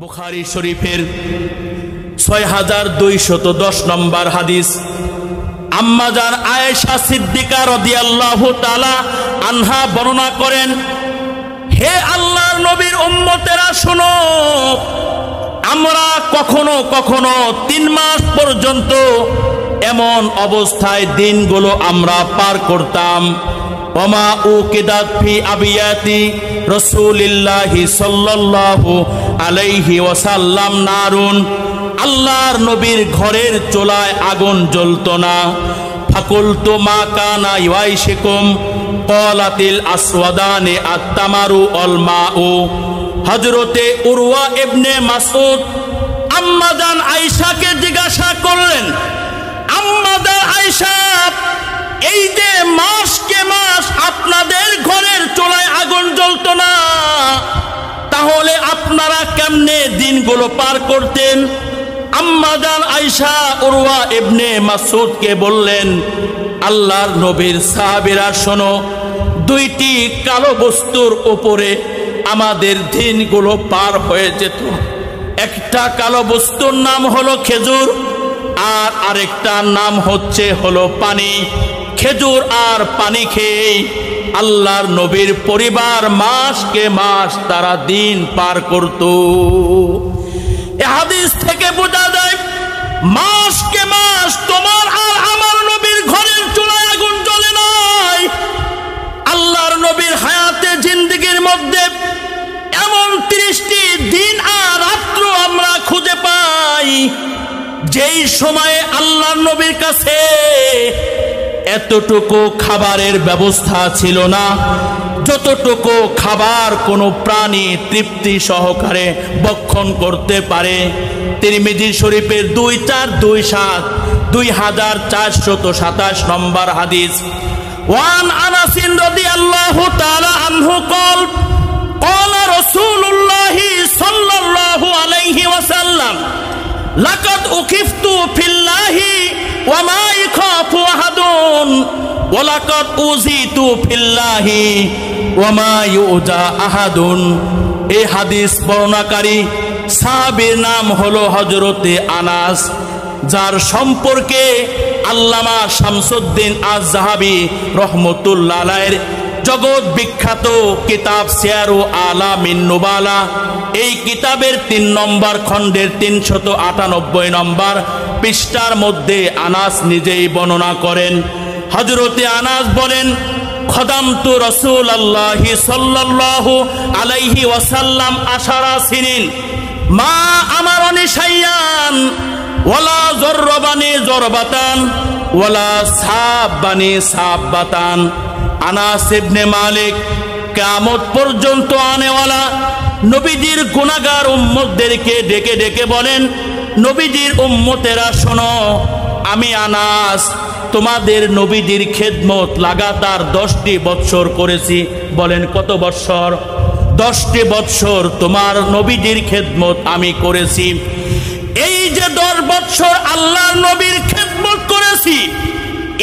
বুখারী শরীফের ৬২১০ নম্বর হাদিস। আম্মা জান আয়েশা সিদ্দিকা রাদিয়াল্লাহু তাআলা আনহা বর্ণনা করেন, হে আল্লাহর নবীর উম্মতেরা শোনো, আমরা কখনো কখনো ৩ মাস পর্যন্ত এমন অবস্থায় দিনগুলো আমরা পার করতাম। ওমা উকিদাত ফি আবিয়াতি রাসূলিল্লাহি সাল্লাল্লাহু আলাইহি ওয়াসাল্লাম নারুন, আল্লাহর নবীর ঘরের চুলায় আগুন জ্বলতো না। ফাকুলতু মা কানা ইয়াইশিকুম ক্বালাতিল আসওয়াদানি আত-তামারু ওয়াল মাউ। হযরতে উরওয়া ইবনে মাসউদ আম্মা জান আয়েশাকে জিজ্ঞাসা করলেন, আম্মা জান আয়েশা, এই যে মাসকে মাস আপনাদের ঘরের চুলায় আগুন জ্বলতো না, তাহলে আপনারা কেমনে দিনগুলো পার করতেন? আম্মা জান আয়েশা উরওয়া ইবনে মাসউদকে বললেন, আল্লাহর নবীর সাহাবীরা শোনো, 2টি কালো বস্তুর উপরে আমাদের দিনগুলো পার হয়ে যেত। একটা কালো বস্তুর নাম হলো খেজুর, আর আরেকটার নাম হলো পানি। খেজুর আর পানি খেয়ে আল্লাহর নবীর পরিবার মাসকে মাস তারা দিন পার করত। এই হাদিস থেকে বোঝা যায়, মাসকে মাস তোমার আর আমার নবীর ঘরের চুলায় আগুন জ্বলে নাই। আল্লাহর নবীর হায়াতে জিন্দেগির মধ্যে এমন 30টি দিন আর রাত্র আমরা খুঁজে পাই, যেই সময়ে আল্লাহর নবীর কাছে এতটুকু খাবারের ব্যবস্থা ছিল না, যতটুকু খাবার কোনো প্রাণী তৃপ্তি সহকারে ভক্ষণ করতে পারে। তিরমিজি শরীফের 2427 2427 নম্বর হাদিস। ওয়ান আনাস রাদিয়াল্লাহু তাআলা আনহু قال قال رسول الله صلى الله عليه وسلم لقد أخفت في الله وما يخاف أحد ولقد أوذيت في الله وما يؤذى أحد। এই হাদিস বর্ণনাকারী সাহাবীর নাম হলো হযরতে আনাস, যার সম্পর্কে আল্লামা শামসুদ্দিন আয-যাহাবী রহমতুল্লাহ আলাইহির জগৎ বিখ্যাত কিতাব সিয়ারু আলামিন নুবালা, এই কিতাবের 3 নম্বর খণ্ডের 398 নম্বর পৃষ্ঠার মধ্যে আনাস নিজেই বর্ণনা করেন। হযরতে আনাস বলেন, খদামতু রাসূলুল্লাহি সাল্লাল্লাহু আলাইহি ওয়াসাল্লাম 10 সিনিন মা আমারনি শাইয়ান ওয়ালা জরবানি জরবাতান ওয়ালা সাবানি সাবাতান। আনাস ইবনে মালিক কিয়ামত পর্যন্ত আনেওয়ালা নবীজির গুনাহগার উম্মতদেরকে ডেকে ডেকে বলেন, নবীজির উম্মতেরা শোনো, আমি আনাস তোমাদের নবীজির খেদমত লাগাতার 10টি বৎসর করেছি। বলেন কত বৎসর? 10টি বৎসর তোমার নবীজির খেদমত আমি করেছি। এই যে 10 বৎসর আল্লাহর নবীর খেদমত করেছি,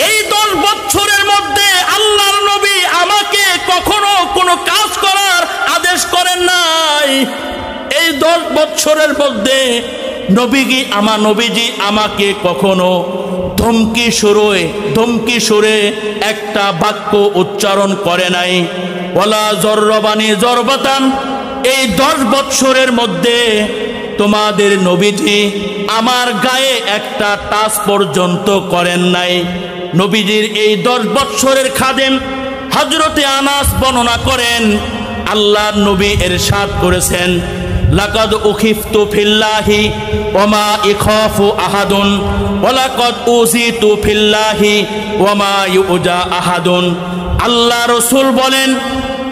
এই 10 বৎসরের মধ্যে আল্লাহর নবী আমাকে কখনো কোনো কাজ করার আদেশ করেন নাই। এই 10 বৎসরের মধ্যে নবীজি আমাকে কখনো ধমকি সুরে একটা বাক্য উচ্চারণ করে নাই। ওয়ালা জরবানি জরবাতান, এই 10 বৎসরের মধ্যে তোমাদের নবীজি আমার গায়ে একটা টাচ পর্যন্ত করেন নাই। নবীজির এই 10 বৎসরের খাদেম হযরতে আনাস বর্ণনা করেন, আল্লাহর নবী ইরশাদ করেছেন, লাকাদ উখিফতু ফিল্লাহি ওয়ামা ইখাফু আহাদুন ওয়ালাকাদ উযিতু ফিল্লাহি ওয়ামা ইউজা আহাদুন। আল্লাহ রাসূল বলেন,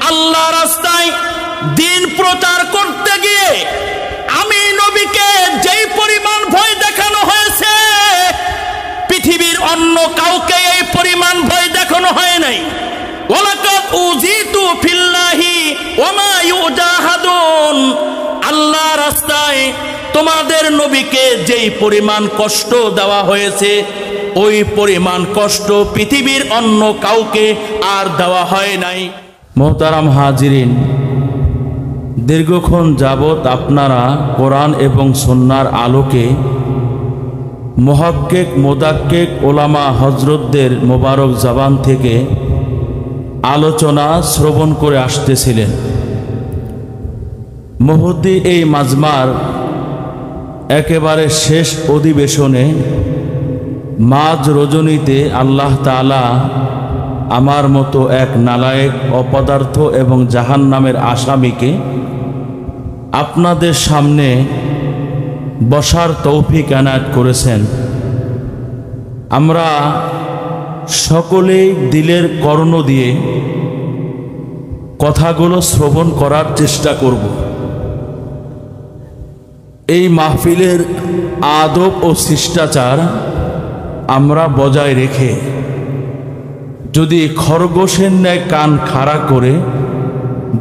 আল্লাহ রাস্তায় দিন প্রচার করতে গিয়ে আমি নবীকে যেই পরিমাণ ভয় দেখানো হয়েছে, পৃথিবীর অন্য কাউকে এই পরিমাণ ভয় দেখানো হয় নাই। ওয়ালাকাদ উযিতু ফিল্লাহি ওয়ামা ইউজা আহাদুন। আল্লাহ রাস্তায় তোমাদের নবীকে যেই পরিমাণ কষ্ট দেওয়া হয়েছে, ওই পরিমাণ কষ্ট পৃথিবীর অন্য কাউকে আর দেওয়া হয় নাই। মুহতারাম হাজিরিন, দীর্ঘক্ষণ যাবৎ আপনারা কোরআন এবং সুন্নাহর আলোকে মুহাক্কিক মুদাক্কিক ওলামা হজরতদের মোবারক জবান থেকে আলোচনা শ্রবণ করে আসতেছিলেন। মুহুদ্দি এই মাজমার একেবারে শেষ অধিবেশনে মাঝ রজনীতে আল্লাহ তাআলা আমার মতো এক নালায়েক অপদার্থ এবং জাহান্নামের আসামিকে আপনাদের সামনে বসার তৌফিক এনায়েত করেছেন। আমরা সকলেই দিলের কর্ণ দিয়ে কথাগুলো শ্রবণ করার চেষ্টা করব। এই মাহফিলের আদব ও শিষ্টাচার আমরা বজায় রেখে যদি খরগোশের ন্যায় কান খাড়া করে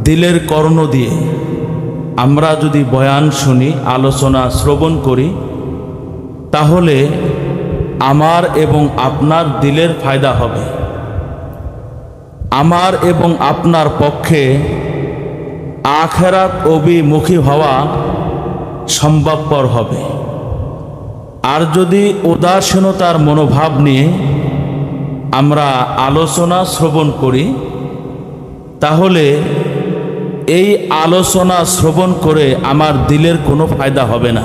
দিলের কর্ণ দিয়ে আমরা যদি বয়ান শুনি, আলোচনা শ্রবণ করি, তাহলে আমার এবং আপনার দিলের ফায়দা হবে। আমার এবং আপনার পক্ষে আখিরাত অভিমুখী হওয়া সম্ভবপর হবে। আর যদি উদাসীনতার মনোভাব নিয়ে আমরা আলোচনা শ্রবণ করি, তাহলে এই আলোচনা শ্রবণ করে আমার দিলের কোনো ফায়দা হবে না,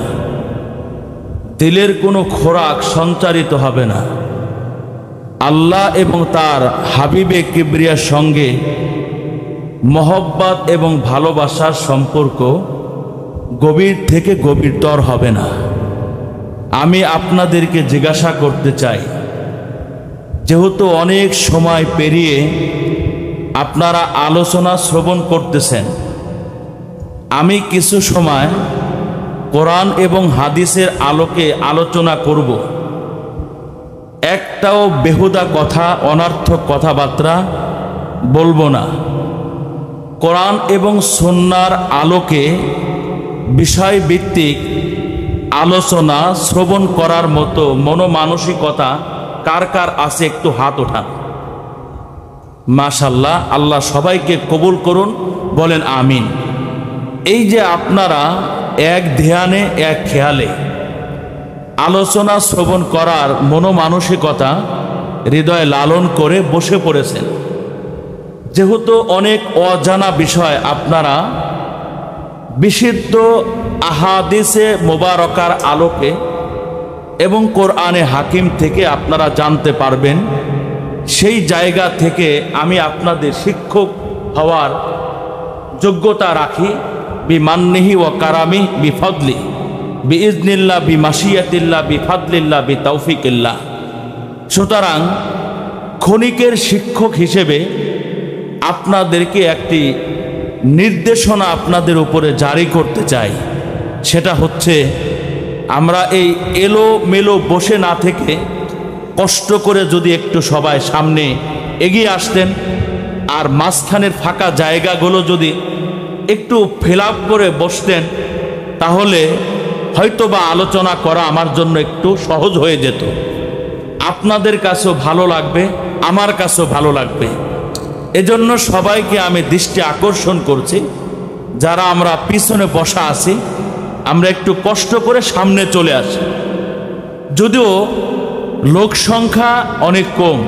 দিলের কোনো খোরাক সঞ্চারিত হবে না। আল্লাহ এবং তার হাবিবে কিবরিয়ার সঙ্গে মহব্বত এবং ভালোবাসার সম্পর্ক গভীর থেকে গভীরতর হবে না। আমি আপনাদেরকে জিজ্ঞাসা করতে চাই, যেহেতু অনেক সময় পেরিয়ে আপনারা আলোচনা শ্রবণ করতেছেন, আমি কিছু সময় কোরআন এবং হাদিসের আলোকে আলোচনা করব। একটাও বেহুদা কথা, অনর্থক কথাবার্তা বলবো না। কোরআন এবং সুন্নাহর আলোকে বিষয়ভিত্তিক আলোচনা শ্রবণ করার মতো মনোমানসিকতা কার কার আছে একটু হাত ওঠান। মাশাআল্লাহ, আল্লাহ সবাইকে কবুল করুন, বলেন আমিন। এই যে আপনারা এক ধ্যানে এক খেয়ালে আলোচনা শ্রবণ করার মনোমানসিকতা হৃদয়ে লালন করে বসে পড়েছেন, যেহেতু অনেক অজানা বিষয় আপনারা বিশুদ্ধ আহাদিসে মোবারকার আলোকে এবং কোরআনে হাকিম থেকে আপনারা জানতে পারবেন, সেই জায়গা থেকে আমি আপনাদের শিক্ষক হওয়ার যোগ্যতা রাখি। বিমান্নিহি ও কারামি বিফদলি বিইজনিল্লাহ বিমাশিয়াতিল্লাহ বিফাদলিল্লাহ বিতৌফিকিল্লাহ। সুতরাং ক্ষণিকের শিক্ষক হিসেবে আপনাদেরকে একটি নির্দেশনা আপনাদের উপরে জারি করতে চাই। সেটা হচ্ছে, আমরা এই এলোমেলো বসে না থেকে কষ্ট করে যদি একটু সবাই সামনে এগিয়ে আসতেন, আর মাঝখানের ফাঁকা জায়গাগুলো যদি একটু ফিল আপ করে বসতেন, তাহলে হয়তোবা আলোচনা করা আমার জন্য একটু সহজ হয়ে যেত। আপনাদের কাছেও ভালো লাগবে, আমার কাছেও ভালো লাগবে। এজন্য সবাইকে আমি দৃষ্টি আকর্ষণ করছি, যারা আমরা পিছনে বসা আছি, আমরা একটু কষ্ট করে সামনে চলে আসি। যদিও লোক সংখ্যা অনেক কম,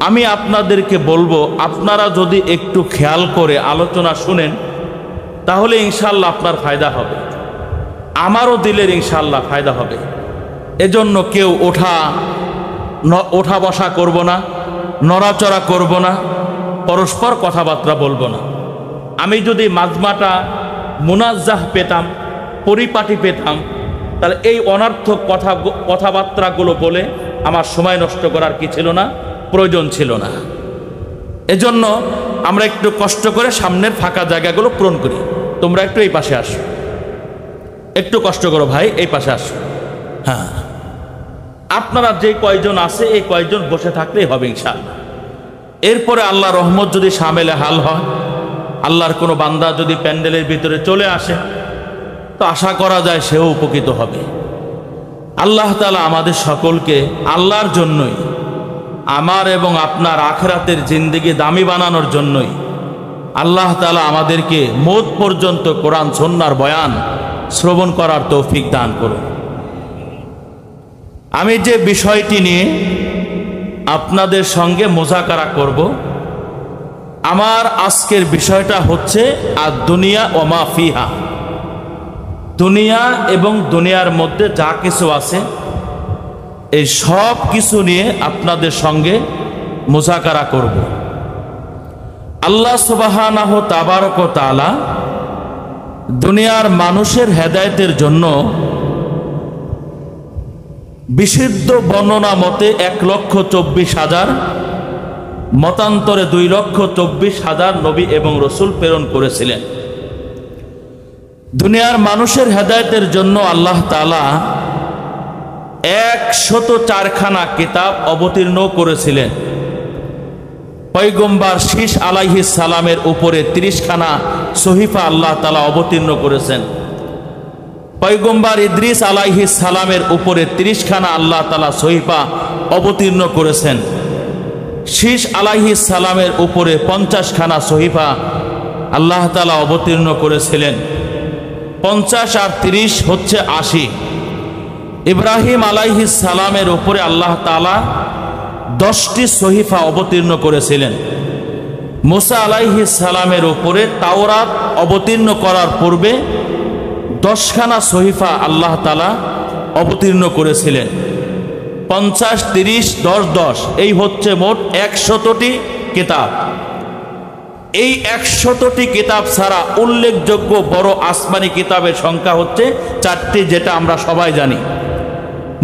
আমি আপনাদেরকে বলবো, আপনারা যদি একটু খেয়াল করে আলোচনা শুনেন, তাহলে ইনশাল্লাহ আপনার ফায়দা হবে, আমারও দিলের ইনশাল্লাহ ফায়দা হবে। এজন্য কেউ ওঠা বসা করব না, নড়াচড়া করব না, পরস্পর কথাবার্তা বলবো না। আমি যদি মাজমাটা মুনাজ্জাহ পেতাম, পরিপাটি পেতাম, তাহলে এই অনর্থক কথাবার্তাগুলো বলে আমার সময় নষ্ট করার কি ছিল না, প্রয়োজন ছিল না। এজন্য আমরা একটু কষ্ট করে সামনের ফাঁকা জায়গাগুলো পূরণ করি। তোমরা একটু এই পাশে আসো, একটু কষ্ট করো ভাই, এই পাশে আসো। হ্যাঁ, আপনারা যে কয়জন আছে এই কয়জন বসে থাকলেই হবে ইনশাআল্লাহ। এরপরে আল্লাহ রহমত যদি শামেলে হাল হয়, আল্লাহর কোনো বান্দা যদি প্যান্ডেলের ভিতরে চলে আসে, তো আশা করা যায় সেও উপকৃত হবে। আল্লাহ তাআলা আমাদের সকলকে আল্লাহর জন্যই, আমার এবং আপনার আখিরাতের জিন্দেগি দামি বানানোর জন্যই আল্লাহ তাআলা আমাদেরকে মওত পর্যন্ত কোরআন সুন্নাহর বয়ান শ্রবণ করার তৌফিক দান করুন। আমি যে বিষয়টি নিয়ে আপনাদের সঙ্গে মুযাকারা করব, আমার আজকের বিষয়টা হচ্ছে দুনিয়া ওয়া মা ফিহা। দুনিয়া এবং দুনিয়ার মধ্যে যা কিছু আছে এই সব কিছু নিয়ে আপনাদের সঙ্গে মুযাকারা করব। আল্লাহ সুবহানাহু তাবারক ওয়া তাআলা দুনিয়ার মানুষের হেদায়েতের জন্য বিশুদ্ধ বর্ণনা মতে 1,24,000, মতান্তরে 2,24,000 নবী এবং রসুল প্রেরণ করেছিলেন। দুনিয়ার মানুষের হেদায়েতের জন্য আল্লাহ তাআলা 104খানা কিতাব অবতীর্ণ করেছিলেন। পয়গম্বর শীষ আলাইহিস সালামের উপরে 30খানা সহিফা আল্লাহ তাআলা অবতীর্ণ করেছেন। পয়গম্বর ইদ্রিস আলাইহিস সালামের উপরে 30খানা আল্লাহ তাআলা সহিফা অবতীর্ণ করেছেন। শীষ আলাইহিস সালামের উপরে 50খানা সহিফা আল্লাহ তাআলা অবতীর্ণ করেছিলেন। 50 আর 30 হচ্ছে 80। ইব্রাহিম আলাইহিস সালামের উপরে আল্লাহ তাআলা 10টি সহিফা অবতীর্ণ করেছিলেন। মুসা আলাইহিস সালামের উপরে তাওরাত অবতীর্ণ করার পূর্বে 10খানা সহিফা আল্লাহ তাআলা অবতীর্ণ করেছিলেন। 50, 30, 10, 10 এই হচ্ছে মোট 100টি কিতাব। এই 100টি কিতাব ছাড়া উল্লেখযোগ্য বড় আসমানি কিতাবের সংখ্যা হচ্ছে 4টি, যেটা আমরা সবাই জানি।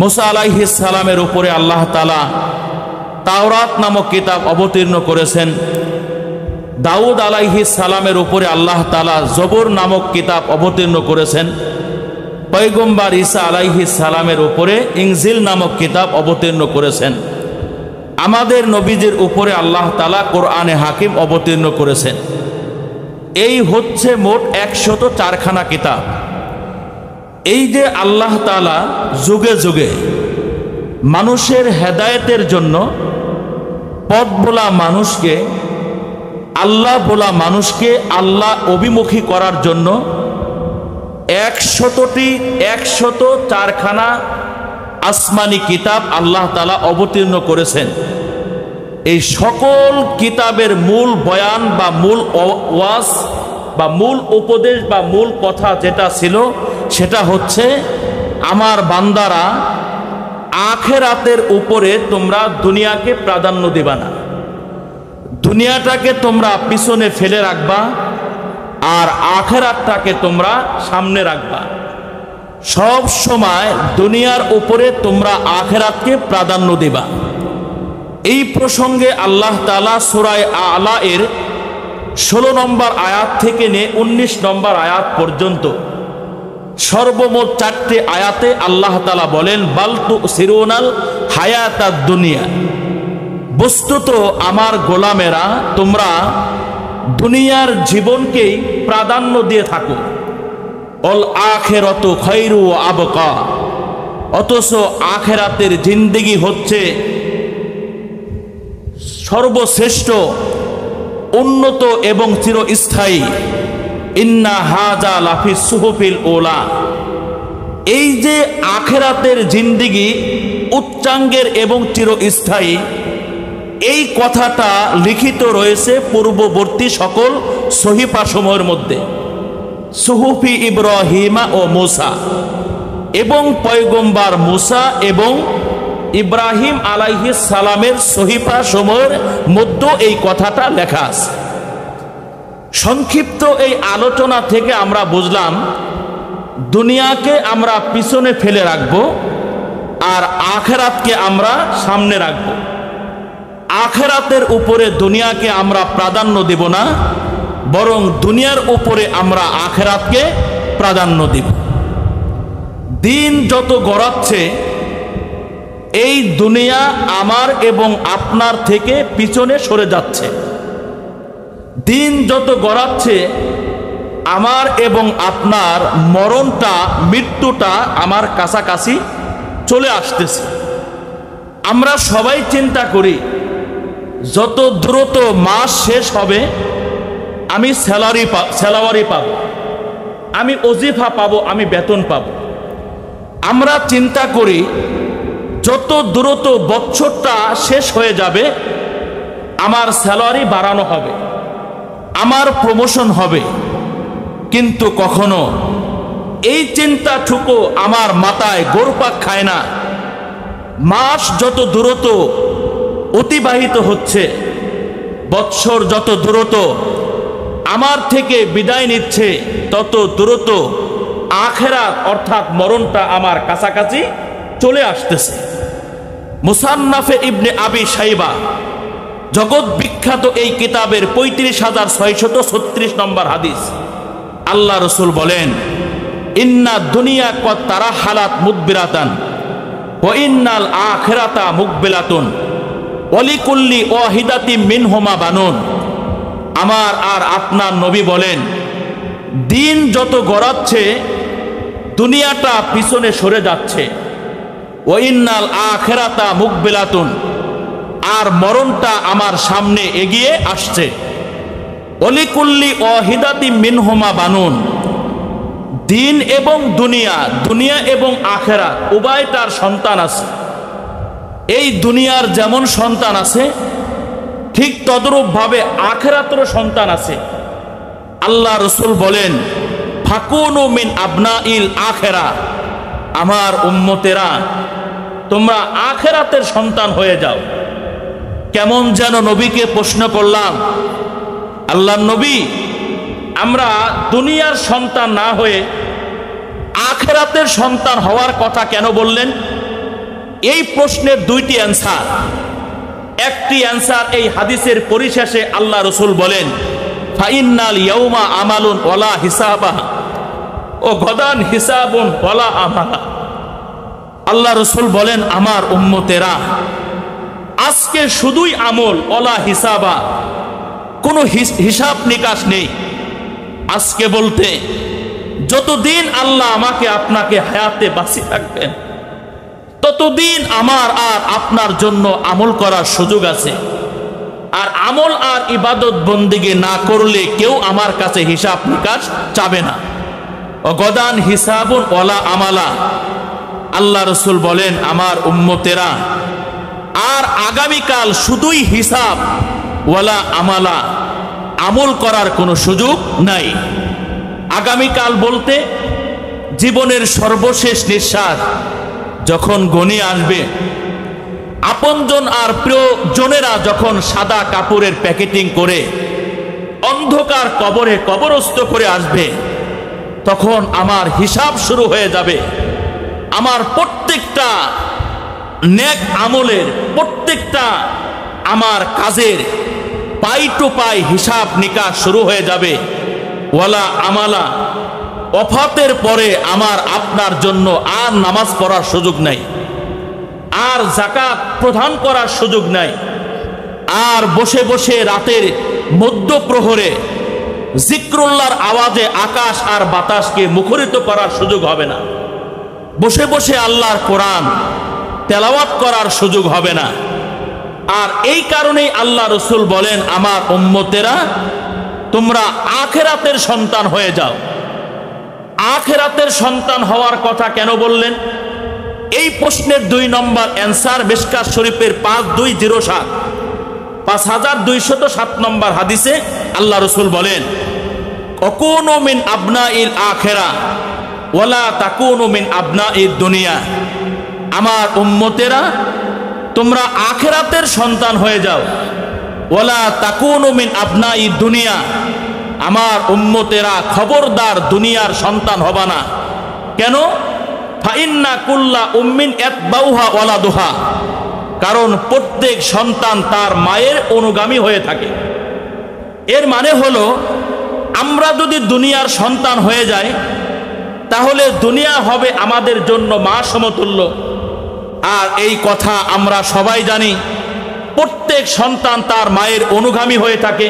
মুসা আলাইহিস সালামের উপরে আল্লাহ তাআলা তাওরাত নামক কিতাব অবতীর্ণ করেছেন। দাউদ আলাইহিস সালামের উপরে আল্লাহ তাআলা জবুর নামক কিতাব অবতীর্ণ করেছেন। পয়গম্বর ঈসা আলাইহিস সালামের উপরে ইনজিল নামক কিতাব অবতীর্ণ করেছেন। আমাদের নবীজির উপরে আল্লাহ তাআলা কোরআনে হাকিম অবতীর্ণ করেছেন। এই হচ্ছে মোট 104খানা কিতাব। এই যে আল্লাহ তাআলা যুগে যুগে মানুষের হেদায়েতের জন্য পথ ভোলা মানুষকে, আল্লাহ ভোলা মানুষকে আল্লাহ অভিমুখী করার জন্য 104খানা আসমানি কিতাব আল্লাহ তাআলা অবতীর্ণ করেছেন। এই সকল কিতাবের মূল বয়ান বা মূল ওয়াজ বা মূল উপদেশ বা মূল কথা যেটা ছিল সেটা হচ্ছে, আমার বান্দারা আখিরাতের উপরে তোমরা দুনিয়াকে প্রাধান্য দিবা না, দুনিয়াটাকে তোমরা পিছনে ফেলে রাখবা আর আখিরাতটাকে তোমরা সামনে রাখবা। সব সময় দুনিয়ার উপরে তোমরা আখিরাতকে প্রাধান্য দিবা। এই প্রসঙ্গে আল্লাহ তাআলা সূরা আলা এর 16 নম্বর আয়াত থেকে নিয়ে 19 নম্বর আয়াত পর্যন্ত সর্বমোট 4টি আয়াতে আল্লাহ তাআলা বলেন, বাল তুসিরুনাল হায়াতাদ দুনিয়া, বস্তুত আমার গোলামেরা তোমরা দুনিয়ার জীবনকেই প্রাধান্য দিয়ে থাকো। অল আখিরাতু খায়রু ওয়া আবকা, অথচ আখিরাতের জিন্দেগি হচ্ছে সর্বশ্রেষ্ঠ, উন্নত এবং চিরস্থায়ী। ইন্না হাযা লাফি সুহুফিল উলা, এই যে আখিরাতের জিন্দেগি উচ্চাঙ্গের এবং চিরস্থায়ী, এই কথাটা লিখিত রয়েছে পূর্ববর্তী সকল সহিফাসমূহের মধ্যে, সুহুফি ইব্রাহিমা ও মুসা, এবং পয়গম্বর মুসা এবং ইব্রাহিম আলাইহিস সালামের সহিফাসমূহের মধ্যে এই কথাটা লেখা আছে। সংক্ষিপ্ত এই আলোচনা থেকে আমরা বুঝলাম, দুনিয়াকে আমরা পিছনে ফেলে রাখব আর আখিরাতকে আমরা সামনে রাখব। আখিরাতের উপরে দুনিয়াকে আমরা প্রাধান্য দেব না, বরং দুনিয়ার উপরে আমরা আখিরাতকে প্রাধান্য দেব। দিন যত গড়াচ্ছে এই দুনিয়া আমার এবং আপনার থেকে পিছনে সরে যাচ্ছে। দিন যত গড়াচ্ছে আমার এবং আপনার মরণটা, মৃত্যুটা আমার কাছাকাছি চলে আসতেছে। আমরা সবাই চিন্তা করি যত দ্রুত মাস শেষ হবে আমি স্যালারি পাবো, আমি ওজিফা পাবো, আমি বেতন পাবো। আমরা চিন্তা করি যত দ্রুত বছরটা শেষ হয়ে যাবে আমার স্যালারি বাড়ানো হবে, আমার প্রমোশন হবে। কিন্তু কখনো এই চিন্তাটুকু আমার মাথায় ঘুরপাক খায় না। মাস যত দ্রুত অতিবাহিত হচ্ছে, বৎসর যত দ্রুত আমার থেকে বিদায় নিচ্ছে, তত দ্রুত আখিরাত অর্থাৎ মরণটা আমার কাছাকাছি চলে আসতেছে। মুসান্নাফে ইবনে আবি শাইবা জগৎ বিখ্যাত এই কিতাবের ৩৫,৬৩৬ নম্বর হাদিস, আল্লাহ রসুল বলেন, ইন্না দুনিয়া কদ তারাহালাত মুদবিরাতান ওয়া ইন্নাল আখিরাতা মুকবিলাতুন ওয়া লিকুল্লি ওয়াহিদাতিন মিনহুমা বানুন। আমার আর আপনার নবী বলেন, দিন যত গড়াচ্ছে দুনিয়াটা পিছনে সরে যাচ্ছে, ওয়া ইন্নাল আখিরাতা মুকবিলাতুন, আর মরণটা আমার সামনে এগিয়ে আসছে। ওয়া লিকুল্লি ওয়াহিদাতিন মিনহুমা বানুন। দিন এবং দুনিয়া, দুনিয়া এবং আখিরাত উভয়টার সন্তান আছে। এই দুনিয়ার যেমন সন্তান আছে ঠিক তদ্রূপভাবে আখিরাতেরও সন্তান আছে। আল্লাহ রসুল বলেন, ফাকুনু মিন আবনাইল আখিরা, আমার উম্মতেরা তোমরা আখিরাতের সন্তান হয়ে যাও। কেমন যেন নবীকে প্রশ্ন করলাম, আল্লাহর নবী, আমরা দুনিয়ার সন্তান না হয়ে আখিরাতের সন্তান হওয়ার কথা কেন বললেন? এই প্রশ্নের দুইটি অ্যান্সার। একটি অ্যান্সার এই হাদিসের পরিশেষে আল্লাহ রসুল বলেন, ফাইন্নাল ইয়াউমা আমালুন ওয়ালা হিসাবা ও গদান হিসাবুন ওয়ালা আমালা। আল্লাহ রসুল বলেন, আমার উম্মতেরা আজকে শুধুই আমল, ওয়ালা হিসাবা, কোনো হিসাব নিকাশ নেই। আজকে বলতে যতদিন আল্লাহ আমাকে আপনাকে হায়াতে বাঁচিয়ে থাকবেন ততদিন আমার আর আপনার জন্য আমল করার সুযোগ আছে। আর আমল আর ইবাদত বন্দিগি না করলে কেউ আমার কাছে হিসাব নিকাশ চাবে না। অগদান হিসাবুন ওয়ালা আমালা। আল্লাহ রসুল বলেন, আমার উম্মতেরা আর আগামীকাল শুধুই হিসাব ওয়ালা আমালা, আমল করার কোনো সুযোগ নাই। আগামীকাল বলতে জীবনের সর্বশেষ নিঃশ্বাস যখন ঘনিয়ে আসবে, আপনজন আর প্রিয়জনেরা যখন সাদা কাপড়ের প্যাকেটিং করে অন্ধকার কবরে কবরস্থ করে আসবে, তখন আমার হিসাব শুরু হয়ে যাবে। আমার প্রত্যেকটা নেক আমলের, প্রত্যেকটা আমার কাজের পাই টু পাই হিসাব নিকাশ শুরু হয়ে যাবে। ওয়ালা আমালা, ওফাতের পরে আমার আপনার জন্য আর নামাজ পড়ার সুযোগ নাই, আর যাকাত প্রদান করার সুযোগ নাই, আর বসে বসে রাতের মধ্যপ্রহরে জিক্রুল্লাহর আওয়াজে আকাশ আর বাতাসকে মুখরিত করার সুযোগ হবে না, বসে বসে আল্লাহর কোরআন তেলাওয়াত করার সুযোগ হবে না। আর এই কারণেই আল্লাহ রসুল বলেন, আমার উম্মতেরা তোমরা আখিরাতের সন্তান হয়ে যাও। আখিরাতের সন্তান হওয়ার কথা কেন বললেন? এই প্রশ্নের 2 নম্বর অ্যান্সার মিশকাত শরীফের 5207, 5207 নম্বর হাদিসে আল্লাহ রসুল বলেন, কুনু মিন আবনাইল আখিরা ওয়ালা তাকুনু মিন আবনাইদ দুনিয়া। আমার উম্মতেরা তোমরা আখিরাতের সন্তান হয়ে যাও। ওয়ালা তাকুনু মিন আবনাইদ দুনিয়া। আমার উম্মতেরা খবরদার দুনিয়ার সন্তান হবা না। কেন? ফাইন্না কুল্লা উম্মিন ইয়াতবাউহা ওয়ালাদুহা। কারণ প্রত্যেক সন্তান তার মায়ের অনুগামী হয়ে থাকে। এর মানে হলো, আমরা যদি দুনিয়ার সন্তান হয়ে যাই তাহলে দুনিয়া হবে আমাদের জন্য মা সমতুল্য। আর এই কথা আমরা সবাই জানি, প্রত্যেক সন্তান তার মায়ের অনুগামী হয়ে থাকে।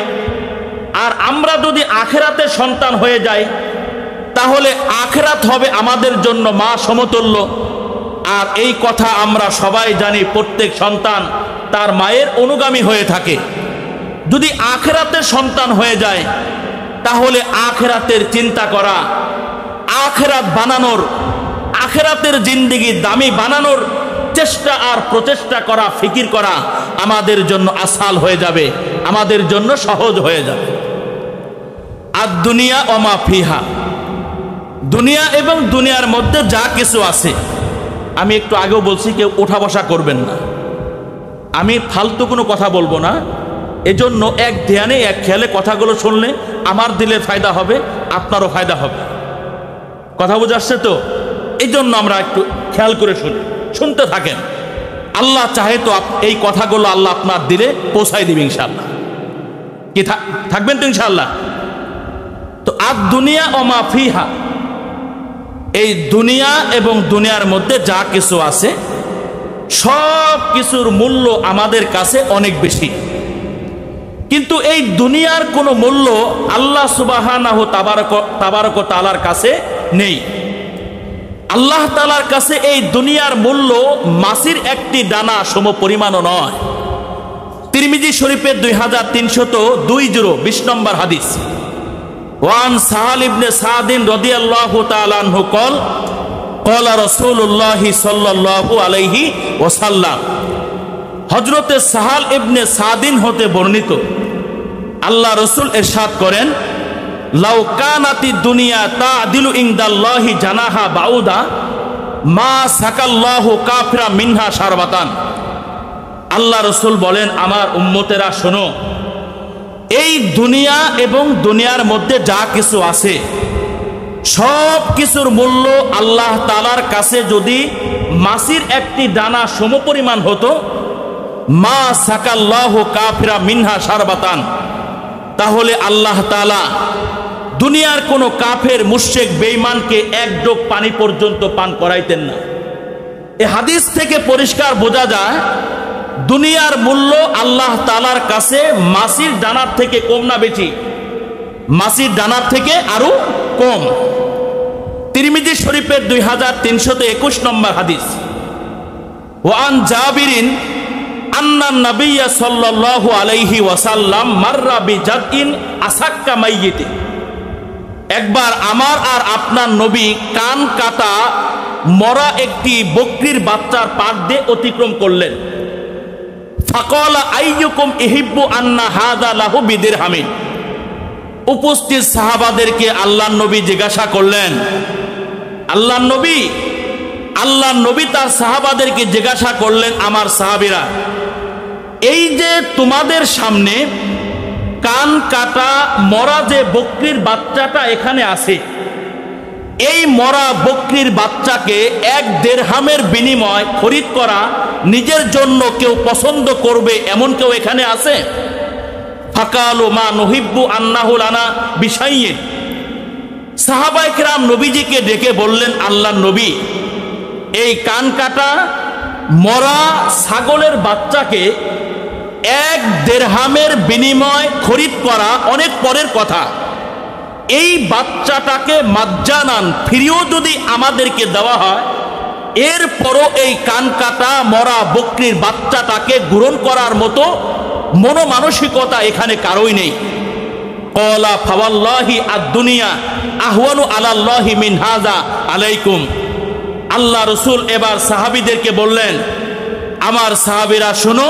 আর আমরা যদি আখিরাতের সন্তান হয়ে যাই তাহলে আখিরাত হবে আমাদের জন্য মা সমতুল্য। আর এই কথা আমরা সবাই জানি, প্রত্যেক সন্তান তার মায়ের অনুগামী হয়ে থাকে। যদি আখিরাতের সন্তান হয়ে যায় তাহলে আখিরাতের চিন্তা করা, আখিরাত বানানোর, আখিরাতের জিন্দেগি দামি বানানোর চেষ্টা আর প্রচেষ্টা করা, ফিকির করা আমাদের জন্য আসাল হয়ে যাবে, আমাদের জন্য সহজ হয়ে যাবে। আর দুনিয়া ওমা ফিহা, দুনিয়া এবং দুনিয়ার মধ্যে যা কিছু আছে, আমি একটু আগেও বলছি কেউ ওঠা বসা করবেন না, আমি ফালতু কোনো কথা বলবো না। এজন্য এক ধ্যানে এক খেয়ালে কথাগুলো শুনলে আমার দিলে ফায়দা হবে, আপনারও ফায়দা হবে। কথা বুঝে আসছে তো? এই জন্য আমরা একটু খেয়াল করে শুনতে থাকেন। আল্লাহ চাহে তো এই কথাগুলো আল্লাহ আপনার দিলে পৌঁছাই দিবে ইনশাআল্লাহ। কি থাকবেন তো ইনশাআল্লাহ? তো আর দুনিয়া ওমা ফিহা, এই দুনিয়া এবং দুনিয়ার মধ্যে যা কিছু আছে সব কিছুর মূল্য আমাদের কাছে অনেক বেশি, কিন্তু এই দুনিয়ার কোনো মূল্য আল্লাহ সুবহানাহু তাবারক ওয়া তাআলার কাছে নেই। আল্লাহ তাআলার কাছে এই দুনিয়ার মূল্য মাছির একটি দানা সম পরিমাণও নয়। তিরমিজি শরীফের 2302 নম্বর হাদিস, ওয়ান সাহাল ইবনে সাদিন রাদিয়াল্লাহু তাআলা আনহু কল ক্বালা রাসূলুল্লাহি সাল্লাল্লাহু আলাইহি ওয়াসাল্লাম, হযরতে সাহাল ইবনে সাদিন হতে বর্ণিত, আল্লাহ রাসূল ইরশাদ করেন, লাউ কানাতি দুনিয়া তা'দিলু ইনদাল্লাহি জানাহা বাউদা মা সাকাল্লাহু কাফিরা মিনহা শারবাতান। আল্লাহ রাসূল বলেন, আমার উম্মতেরা শোনো, এই দুনিয়া এবং দুনিয়ার মধ্যে যা কিছু আছে সব কিছুর মূল্য আল্লাহ তাআলার কাছে যদি মাছির একটি দানা সমপরিমাণ হতো, মা সাকাল্লাহু কাফিরা মিনহা শারবাতান, তাহলে আল্লাহ তাআলা দুনিয়ার কোনো কাফের মুশরিক বেঈমানকে এক ডোক পানি পর্যন্ত পান করাইতেন না। এই হাদিস থেকে পরিষ্কার বোঝা যায় দুনিয়ার মূল্য আল্লাহ তাআলার কাছে মাছির দানার থেকে কম না বেশি? মাছির দানার থেকে আরো কম। তিরমিজি শরীফের 2321 নম্বর হাদিস, ওয়ান জাবিরিন আন্না নবিয়্য সাল্লাল্লাহু আলাইহি ওয়াসাল্লাম মাররা বিজাদইন আসাক্কা মাইয়িতি, একবার আমার আর আপনার নবী কান কাটা মরা একটি বকরির বাচ্চার পাশ দিয়ে অতিক্রম করলেন। ফাকালা আইয়ুকুম ইহিব্বু আন্না হাযা লাহু বিদিরহামিন, উপস্থিত সাহাবাদেরকে আল্লাহর নবী জিজ্ঞাসা করলেন, আল্লাহর নবী তার সাহাবাদেরকে জিজ্ঞাসা করলেন, আমার সাহাবীরা, এই যে তোমাদের সামনে কান কাটা মরা যে বকরির বাচ্চাটা এখানে আছে, এই মরা বকরির বাচ্চাকে 1 দিরহামের বিনিময় খরিদ করা নিজের জন্য কেউ পছন্দ করবে এমন কেউ এখানে আছে? ফাকালু মা নুহিব্বু আন্নাহু লানা বিশাইয়্যিন, সাহাবায়ে কেরাম নবীজিকে ডেকে বললেন, আল্লাহর নবী, এই কান কাটা মরা ছাগলের বাচ্চাকে 1 দিরহামের বিনিময় খরিদ করা অনেক পরের কথা, এই বাচ্চাটাকে মাজ্জানান ফ্রিও যদি আমাদেরকে দেওয়া হয়, এরপরও এই কান কাটা মরা বকরির বাচ্চাটাকে গ্রহণ করার মতো মনোমানসিকতা এখানে কারোই নেই। ক্বালা ফাওয়াল্লাহি আদ-দুনিয়া আহওয়ানু আলাল্লাহি মিন হাযা আলাইকুম, আল্লাহ রাসূল এবার সাহাবীদেরকে বললেন, আমার সাহাবীরা শোনো,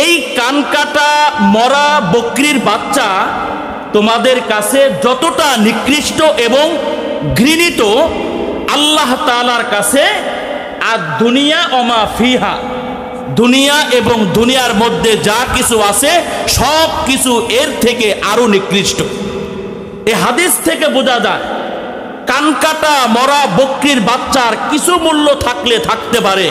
এই কান কাটা মরা বকরির বাচ্চা তোমাদের কাছে যতটা নিকৃষ্ট এবং ঘৃণিত, আল্লাহ তাআলার কাছে আর দুনিয়া ওমা ফিহা, দুনিয়া এবং দুনিয়ার মধ্যে যা কিছু আছে সব কিছু এর থেকে আরো নিকৃষ্ট। এই হাদিস থেকে বোঝা যায় কানকাটা মরা বকরির বাচ্চার কিছু মূল্য থাকতে পারে,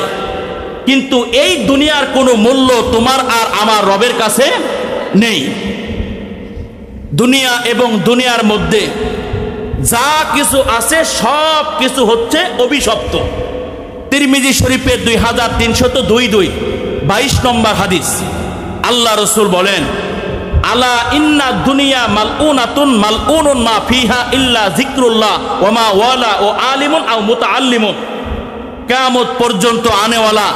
কিন্তু এই দুনিয়ার কোনো মূল্য তোমার আর আমার রবের কাছে নেই। দুনিয়া এবং দুনিয়ার মধ্যে যা কিছু আছে সব কিছু হচ্ছে অভিশপ্ত। তিরমিজি শরীফের 2322 নম্বর হাদিস, আল্লাহ রাসূল বলেন, আলা ইন্না দুনিয়া মালউনাতুন মালউনুন মা ফিহা ইল্লা যিকরুল্লাহ ওয়া মা ওয়ালা ও আলিমুন আও মুতাআল্লিমুন। কিয়ামত পর্যন্ত আনেওয়ালা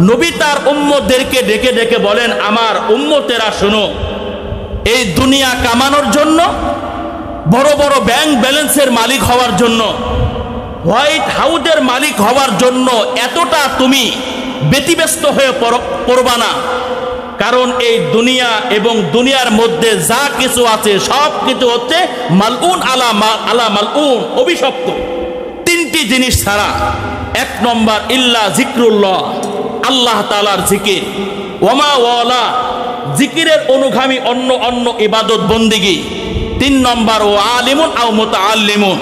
নবী তার উম্মতদেরকে ডেকে ডেকে বলেন, আমার উম্মতেরা শোনো, এই দুনিয়া কামানোর জন্য, বড় বড় ব্যাংক ব্যালেন্সের মালিক হওয়ার জন্য, হোয়াইট হাউসের মালিক হওয়ার জন্য এতটা তুমি ব্যতিব্যস্ত হয়ে পড়বা না। কারণ এই দুনিয়া এবং দুনিয়ার মধ্যে যা কিছু আছে সব কিছু হচ্ছে মালউন আলা মালউন, অভিশপ্ত। তিনটি জিনিস ছাড়া, এক নম্বর ইল্লা জিক্রুল্লাহ, আল্লাহ তাআলার জিকির, ওয়ামা ওয়ালা, জিকিরের অনুগামী অন্য অন্য ইবাদত বন্দিগি। তিন নম্বর ও আলিমুন আও মুতাআল্লিমুন,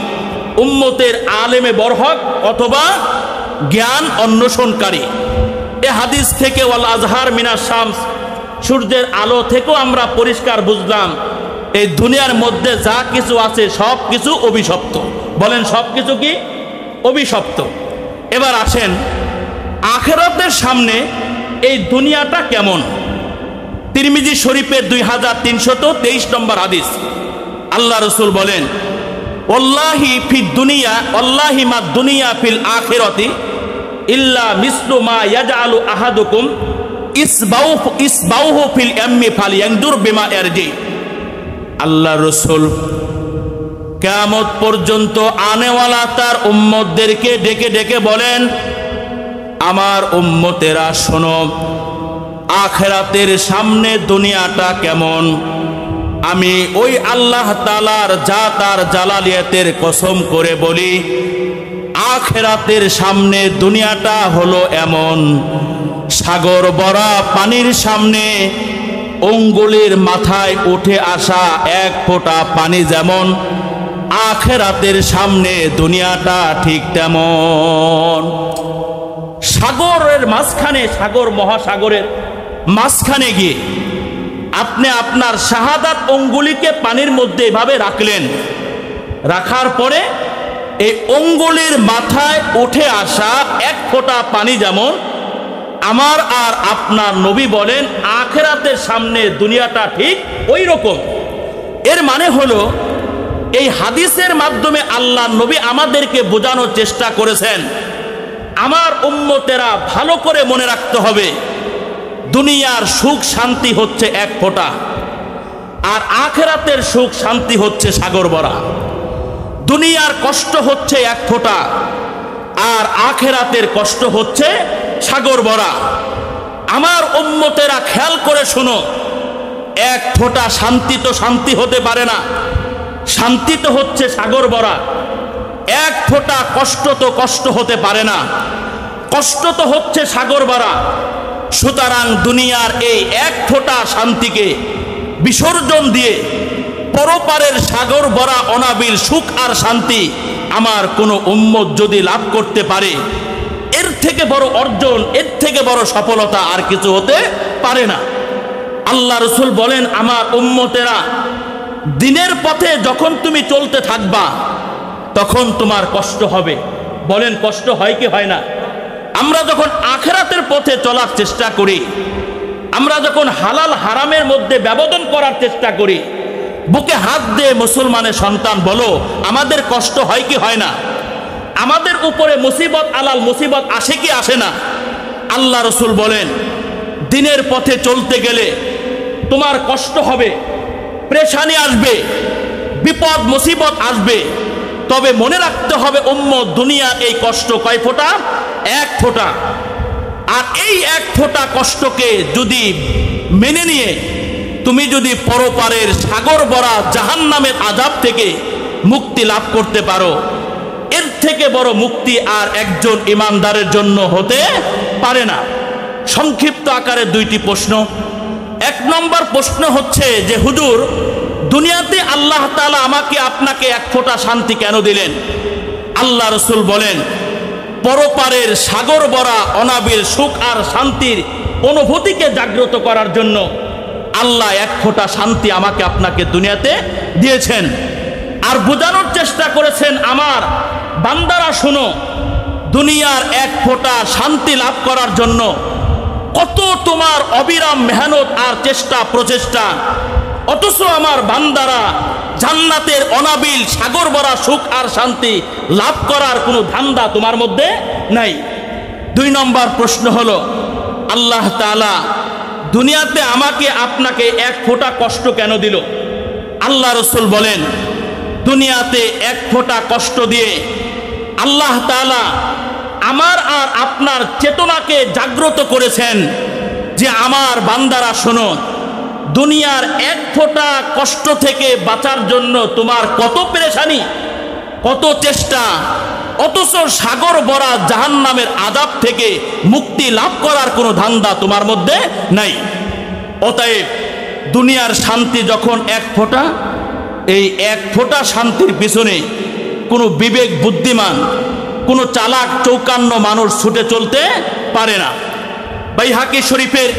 উম্মতের আলেমে বরহক অথবা জ্ঞান অন্বেষণকারী। এ হাদিস থেকে ওয়াল আজহার মিনাশ শামস, সূর্যের আলো থেকেও আমরা পরিষ্কার বুঝলাম এই দুনিয়ার মধ্যে যা কিছু আছে সব কিছু অভিশপ্ত। বলেন সব কিছু কি অভিশপ্ত? এবার আসেন আখিরাতের সামনে এই দুনিয়াটা কেমন। তিরমিজি শরীফের 2323 নম্বর হাদিস, আল্লাহ রাসূল বলেন, ওয়াল্লাহি ফিদ দুনিয়া, ওয়াল্লাহি মা দুনিয়া ফিল আখিরাতি ইল্লা মিসলু মা ইয়াজআলু আহাদুকুম ইসবাউহু ফিল ইয়াম্মি ফালইয়ানজুর বিমা ইয়ারজি। আল্লাহ রাসূল কিয়ামত পর্যন্ত আনেওয়ালা তার উম্মতদেরকে ডেকে ডেকে বলেন, আমার উম্মতেরা শোনো, আখিরাতের সামনে দুনিয়াটা কেমন। আমি ওই আল্লাহ তাআলার জাত আর জালালিয়াতের কসম করে বলি, আখিরাতের সামনে দুনিয়াটা হলো এমন, সাগর ভরা পানির সামনে অঙ্গুলির মাথায় উঠে আসা এক ফোঁটা পানি যেমন, আখিরাতের সামনে দুনিয়াটা ঠিক তেমন। সাগরের মাঝখানে, সাগর মহাসাগরের মাঝখানে গিয়ে আপনি আপনার শাহাদাত অঙ্গুলিকে পানির মধ্যে এভাবে রাখলেন, রাখার পরে এই অঙ্গুলির মাথায় উঠে আসা এক ফোঁটা পানি যেমন, আমার আর আপনার নবী বলেন আখিরাতের সামনে দুনিয়াটা ঠিক ওই রকম। এর মানে হলো এই হাদিসের মাধ্যমে আল্লাহ নবী আমাদেরকে বোঝানোর চেষ্টা করেছেন, আমার উম্মতেরা ভালো করে মনে রাখতে হবে, দুনিয়ার সুখ শান্তি হচ্ছে এক ফোঁটা, আর আখিরাতের সুখ শান্তি হচ্ছে সাগর ভরা। দুনিয়ার কষ্ট হচ্ছে এক ফোঁটা, আর আখিরাতের কষ্ট হচ্ছে সাগর ভরা। আমার উম্মতেরা খেয়াল করে শোনো, এক ফোঁটা শান্তি তো শান্তি হতে পারে না, শান্তি তো হচ্ছে সাগর ভরা। এক ফোঁটা কষ্ট তো কষ্ট হতে পারে না, কষ্ট তো হচ্ছে সাগর ভরা। সুতরাং দুনিয়ার এই এক ফোঁটা শান্তিকে বিসর্জন দিয়ে পরপারের সাগর ভরা অনাবিল সুখ আর শান্তি আমার কোনো উম্মত যদি লাভ করতে পারে, এর থেকে বড় অর্জন, এর থেকে বড় সফলতা আর কিছু হতে পারে না। আল্লাহ রাসূল বলেন, আমার উম্মতেরা দিনের পথে যখন তুমি চলতে থাকবা তখন তোমার কষ্ট হবে। বলেন কষ্ট হয় কি হয় না? আমরা যখন আখিরাতের পথে চলার চেষ্টা করি, আমরা যখন হালাল হারামের মধ্যে ব্যবধান করার চেষ্টা করি, বুকে হাত দিয়ে মুসলমানের সন্তান বলো, আমাদের কষ্ট হয় কি হয় না? আমাদের উপরে মুসিবত আলাল মুসিবত আসে কি আসে না? আল্লাহ রাসূল বলেন, দিনের পথে চলতে গেলে তোমার কষ্ট হবে, পেরেশানি আসবে, বিপদ মুসিবত আসবে, তবে মনে রাখতে হবে উম্মত, দুনিয়ার এই কষ্ট কয় ফোঁটা? এক ফোঁটা। আর এই এক ফোঁটা কষ্টকে যদি মেনে নিয়ে তুমি যদি পরপারের সাগর ভরা জাহান্নামের আযাব থেকে মুক্তি লাভ করতে পারো, এর থেকে বড় মুক্তি আর একজন ইমানদারের জন্য হতে পারে না। সংক্ষিপ্ত আকারে দুইটি প্রশ্ন। এক নম্বর প্রশ্ন হচ্ছে যে, হুজুর, দুনিয়াতে আল্লাহ তাআলা আমাকে আপনাকে এক ফোঁটা শান্তি কেন দিলেন? আল্লাহ রাসূল বলেন, পরপারের সাগর ভরা অনাবিল সুখ আর শান্তির অনুভূতিকে জাগ্রত করার জন্য আল্লাহ এক ফোঁটা শান্তি আমাকে আপনাকে দুনিয়াতে দিয়েছেন। আর বোঝানোর চেষ্টা করেছেন, আমার বান্দারা শোনো, দুনিয়ার এক ফোঁটা শান্তি লাভ করার জন্য কত তোমার অবিরাম মেহনত আর চেষ্টা প্রচেষ্টা, অথচ আমার বান্দারা জান্নাতের অনাবিল সাগর ভরা সুখ আর শান্তি লাভ করার কোনো ধান্দা তোমার মধ্যে নাই। দুই নম্বর প্রশ্ন হলো, আল্লাহ তাআলা দুনিয়াতে আমাকে আপনাকে এক ফোঁটা কষ্ট কেন দিল? আল্লাহ রসুল বলেন, দুনিয়াতে এক ফোঁটা কষ্ট দিয়ে আল্লাহ তাআলা আমার আর আপনার চেতনাকে জাগ্রত করেছেন যে আমার বান্দারা শোনো, দুনিয়ার এক ফোঁটা কষ্ট থেকে বাঁচার জন্য তোমার কত পেরেশানি, কত চেষ্টা, অথচ সাগর ভরা জাহান্নামের আযাব থেকে মুক্তি লাভ করার কোনো ধান্দা তোমার মধ্যে নাই। অতএব দুনিয়ার শান্তি যখন এক ফোঁটা, এই এক ফোঁটা শান্তির পিছনে কোনো বিবেক বুদ্ধিমান, কোনো চালাক চৌকান্ন মানুষ ছুটে চলতে পারে না। বাইহাকি শরীফের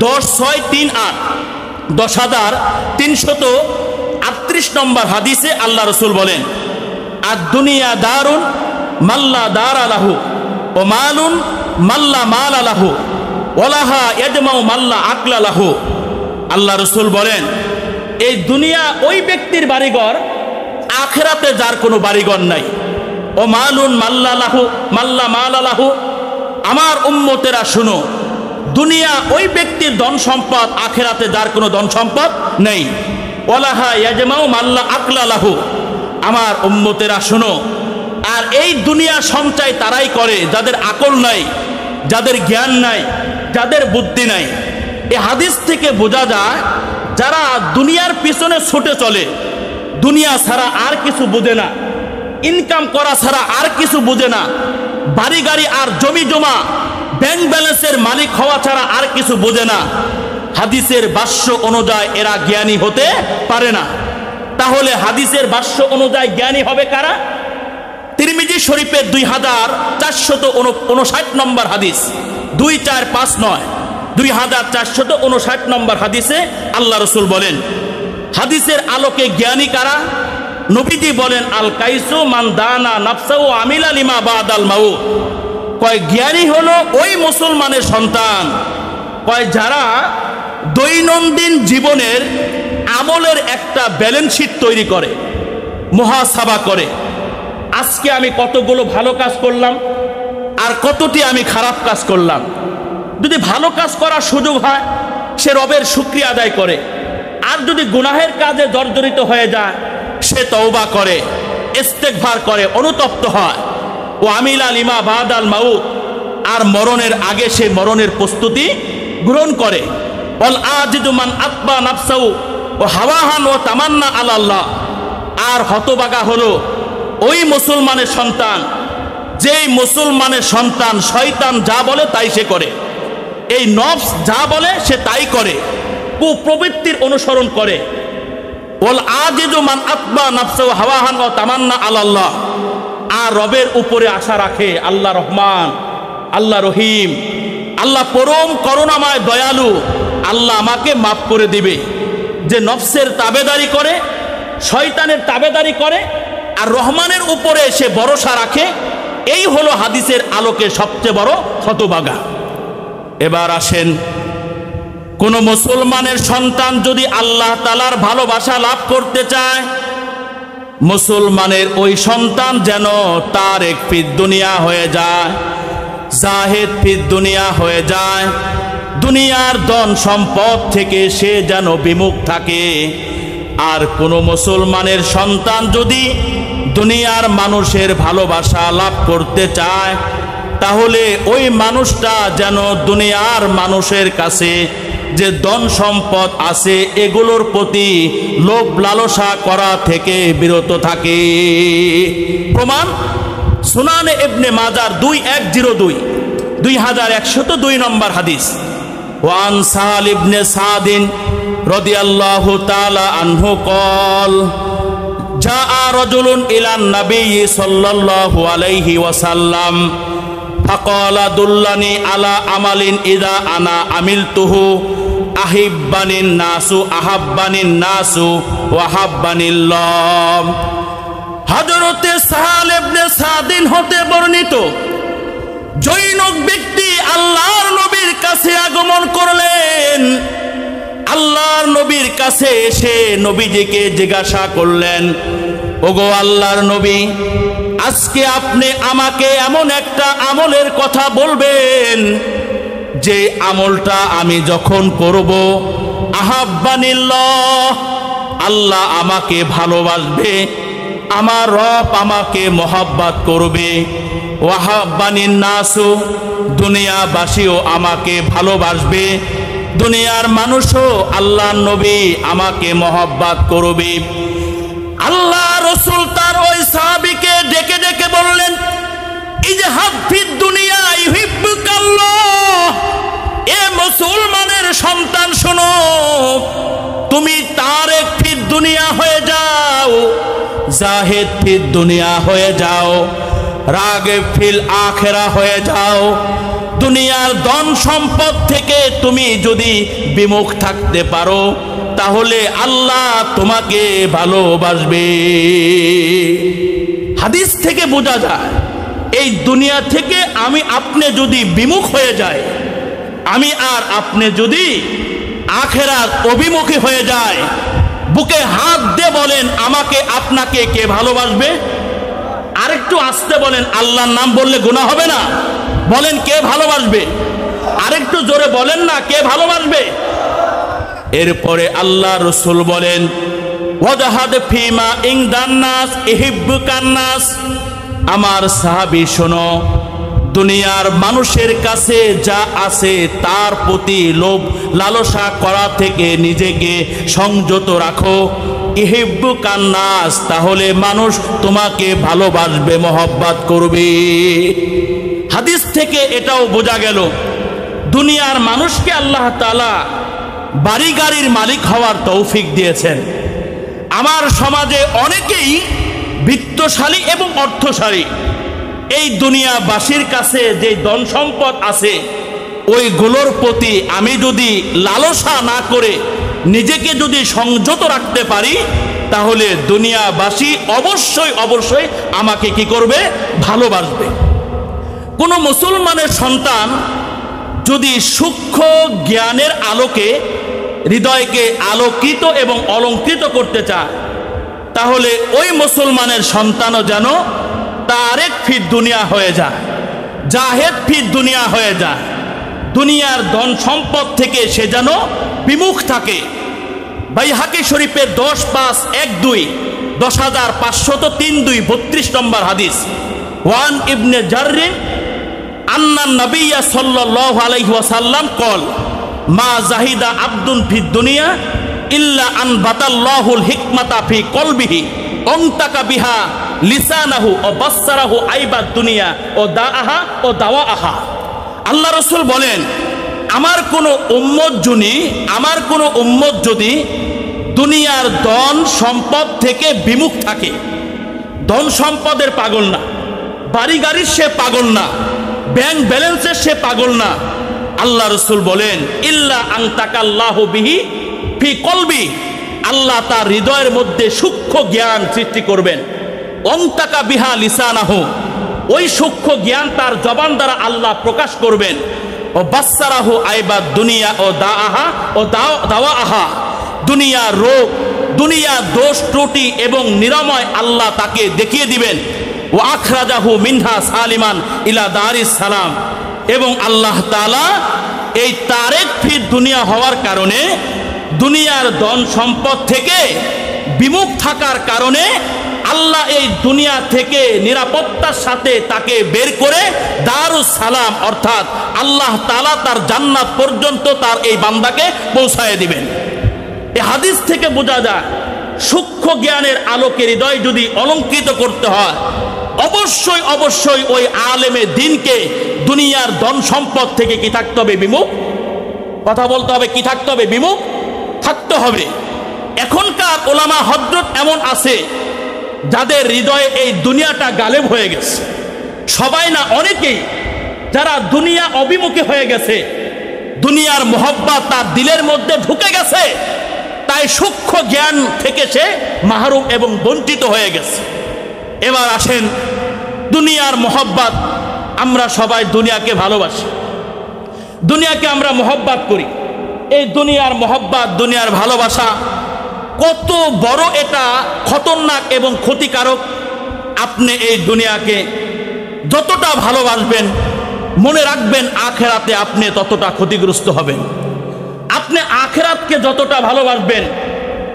10,638 10,338 নম্বর হাদিসে আল্লাহ রসুল বলেন, আর দুনিয়া দারুন মাল্লা দার আলাহু ও মালুন মাল্লা মাল আলাহু ওলাহা এজমাউ মাল্লা আকলা লাহু। আল্লাহ রসুল বলেন, এই দুনিয়া ওই ব্যক্তির বাড়িঘর আখেরাতে যার কোনো বাড়িঘর নাই। ও মালুন মাল্লা লাহু মাল্লা মাল আলাহু, আমার উম্মতেরা শুনো, দুনিয়া ওই ব্যক্তির ধন সম্পদ, আখেরাতে যার কোনো ধন সম্পদ নেই। ওলাহা ইয়াজমাউ মাল্লা আকলা লাহু, আমার উম্মতেরা শুনো, আর এই দুনিয়া সঞ্চয় তারাই করে যাদের আকল নাই, যাদের জ্ঞান নাই, যাদের বুদ্ধি নাই। এই হাদিস থেকে বোঝা যায়, যারা দুনিয়ার পিছনে ছুটে চলে, দুনিয়া ছাড়া আর কিছু বোঝে না, ইনকাম করা ছাড়া আর কিছু বোঝে না, বাড়ি গাড়ি আর জমি জমা ব্যাংক ব্যালেন্সের মালিক হওয়া ছাড়া আর কিছু বোঝে না, হাদিসের ভাষ্য অনুযায়ী এরা জ্ঞানী হতে পারে না। তাহলে হাদিসের ভাষ্য অনুযায়ী জ্ঞানী হবে কারা? তিরমিজি শরীফের 2,459 নম্বর হাদিস, 2459 2459 নম্বর হাদিসে আল্লাহ রসুল বলেন, হাদিসের আলোকে জ্ঞানী কারা? নবীজি বলেন, আল কাইসু মান দানা নাফসাহু আমিলা লিমা বাদাল মাউত। কয় জ্ঞানী হলো ওই মুসলমানের সন্তান, কয় যারা দৈনন্দিন জীবনের আমলের একটা ব্যালেন্স শিট তৈরি করে, মুহাসাবা করে, আজকে আমি কতগুলো ভালো কাজ করলাম আর কতটি আমি খারাপ কাজ করলাম। যদি ভালো কাজ করার সুযোগ হয় সে রবের শুকরিয়া আদায় করে, আর যদি গুনাহের কাজে জর্জরিত হয়ে যায় সে তওবা করে, ইস্তেগফার করে, অনুতপ্ত হয়। ও আমিলা লিমা বাদাল মাউত, আর মরণের আগে সে মরণের প্রস্তুতি গ্রহণ করে। ওয়াল আজিদু মান আতবা নাফসাহু ও হাওয়াহান ও তামান্না আলাল্লাহ। আর হতভাগা হলো ওই মুসলমানের সন্তান, যেই মুসলমানের সন্তান শয়তান যা বলে তাই সে করে, এই নফস যা বলে সে তাই করে, কুপ্রবৃত্তির অনুসরণ করে। ওয়াল আজিজু মান আতবা নাফসাহু হাওয়াহান ও তামান্না আলাল্লাহ। আর রবের উপরে আশা রাখে, আল্লাহ রহমান, আল্লাহ রহিম, আল্লাহ পরম করুণাময় দয়ালু, আল্লাহ আমাকে মাফ করে দিবে। যে নফসের তাবেদারি করে, শয়তানের তাবেদারি করে, আর রহমানের উপরে সে ভরসা রাখে, এই হলো হাদিসের আলোকে সবচেয়ে বড় হতভাগা। এবার আসেন, কোন মুসলমানের সন্তান যদি আল্লাহ তাআলার ভালোবাসা লাভ করতে চায়, মুসলমানের ওই সন্তান যেন তারেক ফিদ দুনিয়া হয়ে যায়, জাহেদ ফিদ দুনিয়া হয়ে যায়, দুনিয়ার ধন সম্পদ থেকে সে যেন বিমুখ থাকে। আর কোন মুসলমানের সন্তান যদি দুনিয়ার মানুষের ভালোবাসা লাভ করতে চায়, তাহলে ওই মানুষটা যেন দুনিয়ার মানুষের কাছে যে ধন সম্পদ আছে এগুলোর প্রতি লোভ লালসা করা থেকে বিরত থাকে। প্রমাণ সুনানে ইবনে মাজার 2102 নম্বর হাদিস। ওয়ান সাহাল ইবনে সাদিন রাদিয়াল্লাহু তাআলা আনহু قال جاء رجل إلى النبي صلى الله عليه وسلم فقال دلني على عمل إذا أنا عملته أحبني الناس أحبني الناس وأحبني الله। হযরতে সাহাল ইবনে সাদিন হতে বর্ণিত, জৈনক ব্যক্তি আল্লাহর নবীর কাছে আগমন করলেন। আল্লাহর নবীর কাছে এসে নবীজিকে জিজ্ঞাসা করলেন, ওগো আল্লাহর নবী, আজকে আপনি আমাকে এমন একটা আমলের কথা বলবেন যে আমলটা আমি যখন করব আহাব্বানিল্লাহ, আল্লাহ আমাকে ভালোবাসবে, আমার রব আমাকে মহব্বত করবে। ওয়াহাব্বানিন নাসু, দুনিয়াবাসীও আমাকে ভালোবাসবে, দুনিয়ার মানুষও আল্লাহর নবী আমাকে মহব্বত করবে। আল্লাহ রাসূল তার ওই সাহাবীকে ডেকে ডেকে বললেন, ইজহাদ ফিদ দুনিয়া ইউহিব্বুকাল্লাহ। এ মুসলমানের সন্তান শোনো, তুমি তারেক ফিদ দুনিয়া হয়ে যাও, জাহিদ ফিদ দুনিয়া হয়ে যাও, রাগিব ফিল আখিরা হয়ে যাও। দুনিয়ার ধন সম্পদ থেকে তুমি যদি বিমুখ থাকতে পারো তাহলে আল্লাহ তোমাকে ভালোবাসবে। হাদিস থেকে বোঝা যায় এই দুনিয়া থেকে আমি আপনি যদি বিমুখ হয়ে যায়, আমি আর আপনি যদি আখিরাত অভিমুখী হয়ে যায়, বুকে হাত দিয়ে বলেন আমাকে আপনাকে কে ভালোবাসবে? আরেকটু আস্তে বলেন, আল্লাহর নাম বললে গুনাহ হবে না? বলেন কে ভালোবাসবে? আরেকটু জোরে বলেন না, কে ভালোবাসবে? এরপরে আল্লাহ রাসূল বলেন, ওয়াজাহাদ ফিমা ইনদান নাস ইহিব্বুকান নাস। আমার সাহাবী শোনো, দুনিয়ার মানুষের কাছে যা আছে তার প্রতি লোভ লালসা করা থেকে নিজেকে সংযত রাখো। ইহিব্বুকান নাস, তাহলে মানুষ তোমাকে ভালোবাসবে, মহব্বত করবে। হাদিস থেকে এটাও বোঝা গেল দুনিয়ার মানুষকে আল্লাহ তাআলা বাড়ি গাড়ির মালিক হওয়ার তৌফিক দিয়েছেন। আমার সমাজে অনেকেই বিত্তশালী এবং অর্থশালী, এই দুনিয়াবাসীর কাছে যে ধন সম্পদ আছে ওইগুলোর প্রতি আমি যদি লালসা না করে নিজেকে যদি সংযত রাখতে পারি তাহলে দুনিয়াবাসী অবশ্যই অবশ্যই আমাকে কি করবে? ভালোবাসবে। কোনো মুসলমানের সন্তান যদি সূক্ষ্ম জ্ঞানের আলোকে হৃদয়কে আলোকিত এবং অলঙ্কৃত করতে চায় তাহলে ওই মুসলমানের সন্তানও যেন তারেক ফিদ দুনিয়া হয়ে যায়, জাহেদ ফিদ দুনিয়া হয়ে যায়। দুনিয়ার ধন সম্পদ থেকে সে যেন বিমুখ থাকে। বাইহাকি শরীফের 10,512 10,503 32 নম্বর হাদিস। ওয়ান ইবনে জাররিন আন্না নবিয়্য সাল্লাল্লাহু আলাইহি ওয়াসাল্লাম কল মা জাহিদা আব্দুন ফিদ দুনিয়া ইল্লা আন বাতাল্লাহুল হিকমাতা ফি কলবিহি অন্তাকা বিহা লিসানাহু ও বাসসারাহু আইবাদ দুনিয়া ও দাআহা ও দাওয়াআহা। আল্লাহ রাসূল বলেন, আমার কোনো উম্মত যদি দুনিয়ার ধন সম্পদ থেকে বিমুখ থাকে, ধন সম্পদের পাগল না, বাড়ি গাড়ির সে পাগল না, ব্যাংক ব্যালেন্সের সে পাগল না, আল্লাহ রাসূল বলেন ইল্লা আনতাকাল্লাহু বিহি ফি কলবি, আল্লাহ তার হৃদয়ের মধ্যে সূক্ষ্ম জ্ঞান সৃষ্টি করবেন। অন্তাকা বিহা লিসানাহু, ওই সূক্ষ্ম জ্ঞান তার জবান দ্বারা আল্লাহ প্রকাশ করবেন। ও বাসসারাহু আইবাদ দুনিয়া ও দাআহা ও দাওয়াআহা, দুনিয়া রোগ, দুনিয়া দোষ ত্রুটি এবং নিরাময় আল্লাহ তাকে দেখিয়ে দিবেন। ও আখরাজাহু মিনহা সালিমান ইলা দারিস সালাম, এবং আল্লাহ তাআলা এই তারেক ফির দুনিয়া হওয়ার কারণে দুনিয়ার ধন সম্পদ থেকে বিমুখ থাকার কারণে আল্লাহ এই দুনিয়া থেকে নিরাপত্তার সাথে তাকে বের করে দারুস সালাম অর্থাৎ আল্লাহ তাআলা তার জান্নাত পর্যন্ত তার এই বান্দাকে পৌঁছায় দিবেন। এই হাদিস থেকে বোঝা যায় সূক্ষ্ম জ্ঞানের আলোকে হৃদয় যদি অলঙ্কৃত করতে হয় অবশ্যই অবশ্যই ওই আলেমে দ্বীনকে দুনিয়ার ধন সম্পদ থেকে কি থাকতে হবে? বিমুখ। কথা বলতে হবে, কি থাকতে হবে? বিমুখ থাকতে হবে। এখনকার ওলামা হযরত এমন আছে যাদের হৃদয়ে এই দুনিয়াটা গালেব হয়ে গেছে, সবাই না অনেকেই যারা দুনিয়া অভিমুখী হয়ে গেছে, দুনিয়ার মোহব্বত তার দিলের মধ্যে ঢুকে গেছে, তাই সূক্ষ্ম জ্ঞান থেকে সে মাহরুম এবং বঞ্চিত হয়ে গেছে। এবার আসেন দুনিয়ার মোহব্বত, আমরা সবাই দুনিয়াকে ভালোবাসি, দুনিয়াকে আমরা মোহব্বত করি। এই দুনিয়ার মোহব্বত, দুনিয়ার ভালোবাসা কত বড় এটা খতরনাক এবং ক্ষতিকারক। আপনি এই দুনিয়াকে যতটা ভালোবাসবেন মনে রাখবেন আখেরাতে আপনি ততটা ক্ষতিগ্রস্ত হবেন। আপনি আখেরাতকে যতটা ভালোবাসবেন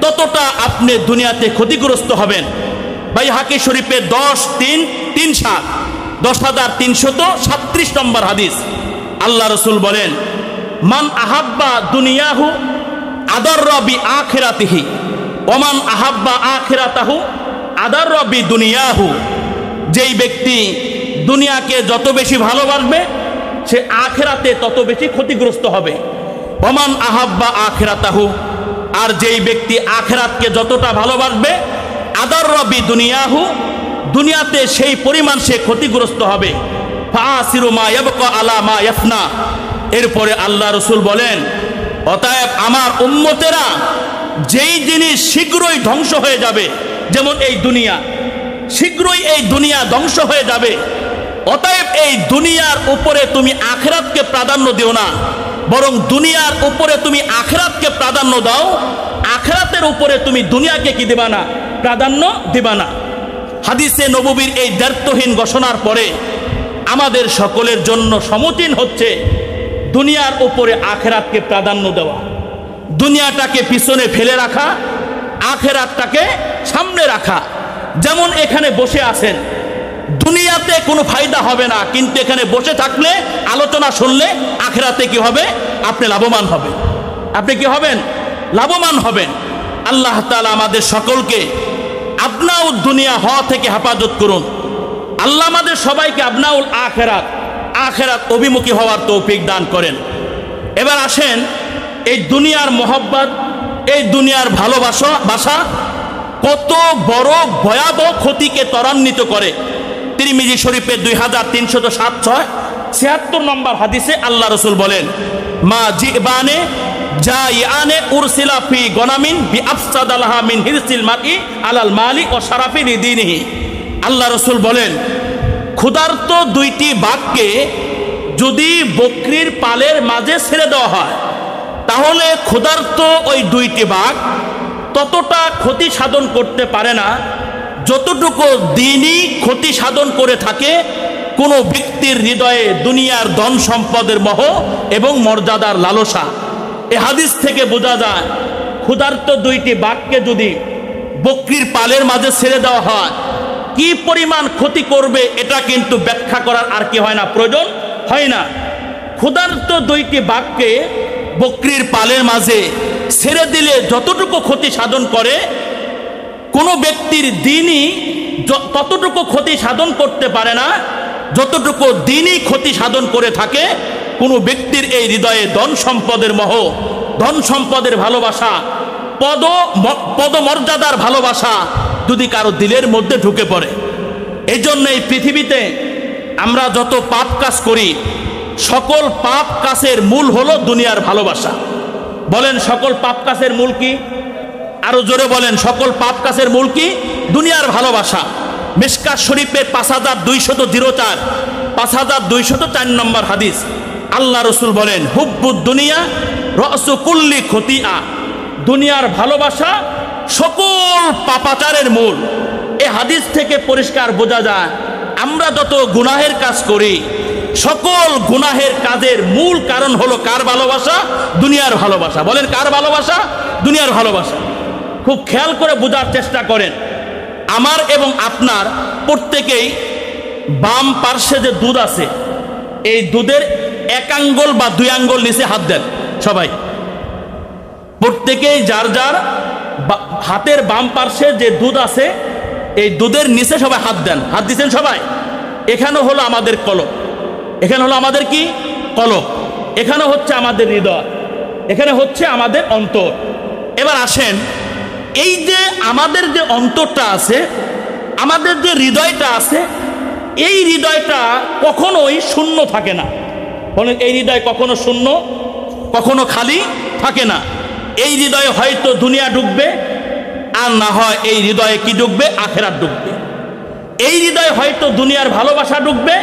ততটা আপনি দুনিয়াতে ক্ষতিগ্রস্ত হবেন। বাইহাকি শরীফে 10,337 নম্বর হাদিস, আল্লাহ রসুল বলেন, মান আহাব্বা দুনিয়াহু আদাররা বি আখিরাতিহি ওমান আহাব্বা আখিরাতাহু আদাররা বি দুনিয়াহু। যেই ব্যক্তি দুনিয়াকে যত বেশি ভালোবাসবে সে আখিরাতে তত বেশি ক্ষতিগ্রস্ত হবে। ওমান আহাব্বা আখিরাতাহু, আর যেই ব্যক্তি আখিরাতকে যতটা ভালোবাসবে আদাররা বি দুনিয়াহু, দুনিয়াতে সেই পরিমাণ সে ক্ষতিগ্রস্ত হবে। ফাসিরু মা ইয়াবকা আলা মা ইয়াফনা। এরপরে আল্লাহ রসুল বলেন, অতএব আমার উম্মতেরা যেই জিনিস শীঘ্রই ধ্বংস হয়ে যাবে, যেমন এই দুনিয়া, শীঘ্রই এই দুনিয়া ধ্বংস হয়ে যাবে, অতএব এই দুনিয়ার উপরে তুমি আখিরাতকে প্রাধান্য দিও না, বরং দুনিয়ার উপরে তুমি আখিরাতকে প্রাধান্য দাও। আখিরাতের উপরে তুমি দুনিয়াকে কি দিবা না? প্রাধান্য দিবা না। হাদিসে নববীর এই দায়িত্বহীন ঘোষণার পরে আমাদের সকলের জন্য সমীচীন হচ্ছে দুনিয়ার উপরে আখিরাতকে প্রাধান্য দেওয়া, দুনিয়াটাকে পিছনে ফেলে রাখা, আখিরাতটাকে সামনে রাখা। যেমন এখানে বসে আছেন, দুনিয়াতে কোনো ফায়দা হবে না, কিন্তু এখানে বসে থাকলে আলোচনা শুনলে আখিরাতে কি হবে? আপনি লাভবান হবেন। আপনি কি হবেন? লাভবান হবেন। আল্লাহ তাআলা আমাদের সকলকে আবনাউল দুনিয়া হওয়া থেকে হেফাজত করুন। আল্লাহ আমাদের সবাইকে আবনাউল আখিরাত, আখিরাত অভিমুখী হওয়ার তৌফিক দান করেন। এবার আসেন, এই দুনিয়ার মোহব্বত, এই দুনিয়ার ভালোবাসা কত বড় ভয়াবহ ক্ষতিকে ত্বরান্বিত করে। তিরমিজি শরীফে 2376 নম্বর হাদিসে আল্লাহ রসুল বলেন, মা জিবানে জাইআনে উরসিলা ফি গনামিন বিআফসাদালাহা মিন হিরসিল মারই আলাল মালি ওয়া শারাফি লিদীনিহি। আল্লাহ রসুল বলেন, ক্ষুধার্ত দুইটি বাঘকে যদি বকরির পালের মাঝে ছেড়ে দেওয়া হয়, তাহলে ক্ষুধার্ত ওই দুইটি বাঘ ততটা ক্ষতি সাধন করতে পারে না যতটুকু দ্বীনই ক্ষতি সাধন করে থাকে কোনো ব্যক্তির হৃদয়ে দুনিয়ার ধন সম্পদের মোহ এবং মর্যাদার লালসা। এ হাদিস থেকে বোঝা যায়, ক্ষুধার্ত দুইটি বাঘকে যদি বকরির পালের মাঝে ছেড়ে দেওয়া হয় কি পরিমাণ ক্ষতি করবে, এটা কিন্তু ব্যাখ্যা করার আর কি হয় না, প্রয়োজন হয় না। ক্ষুধার্ত দুইটি বাঘকে বকরির পালের মাঝে ছেড়ে দিলে যতটুকু ক্ষতি সাধন করে, কোনো ব্যক্তির দ্বীনই ততটুকু ক্ষতি সাধন করতে পারে না যতটুকু দ্বীনই ক্ষতি সাধন করে থাকে কোনো ব্যক্তির এই হৃদয়ে ধন সম্পদের মোহ, ধন সম্পদের ভালোবাসা, পদমর্যাদার ভালোবাসা যদি কারো দিলের মধ্যে ঢুকে পড়ে। এই জন্য এই পৃথিবীতে আমরা যত পাপ কাজ করি, সকল পাপ কাজের মূল হলো দুনিয়ার ভালোবাসা। বলেন সকল পাপ কাজের মূল কি? আরো জোরে বলেন, সকল পাপ কাজের মূল কি? দুনিয়ার ভালোবাসা। মিশকাত শরীফের 5204 নম্বর হাদিস, আল্লাহ রসুল বলেন, হুব্বুদ দুনিয়া রসু কুল্লি খতিয়া। দুনিয়ার ভালোবাসা সকল পাপাচারের মূল। এই হাদিস থেকে পরিষ্কার বোঝা যায়, আমরা যত গুনাহের কাজ করি, সকল গুনাহের কাজের মূল কারণ হলো কার ভালোবাসা? দুনিয়ার ভালোবাসা। বলেন কার ভালোবাসা? দুনিয়ার ভালোবাসা। খুব খেয়াল করে বোঝার চেষ্টা করেন, আমার এবং আপনার প্রত্যেকেই বাম পার্শ্বে যে দুধ আছে, এই দুধের 1 আঙ্গুল বা 2 আঙ্গুল নিচে হাত দেন সবাই। প্রত্যেকেই যার যার হাতের বাম পার্শ্বে যে দুধ আছে, এই দুধের নিচে সবাই হাত দেন। হাত দিচ্ছেন সবাই? এখানে হলো আমাদের কলব, এখানে হলো আমাদের কি? কলব। এখানে হচ্ছে আমাদের হৃদয়, এখানে হচ্ছে আমাদের অন্তর। এবার আসেন, এই যে আমাদের যে অন্তরটা আছে, আমাদের যে হৃদয়টা আছে, এই হৃদয়টা কখনোই শূন্য থাকে না। বলেন, এই হৃদয় কখনো শূন্য, কখনো খালি থাকে না। এই হৃদয়ে হয়তো দুনিয়া ঢুকবে, আর না হয় এই হৃদয়ে কি ঢুকবে? আখিরাত ঢুকবে। এই হৃদয়ে হয়তো দুনিয়ার ভালোবাসা ঢুকবে,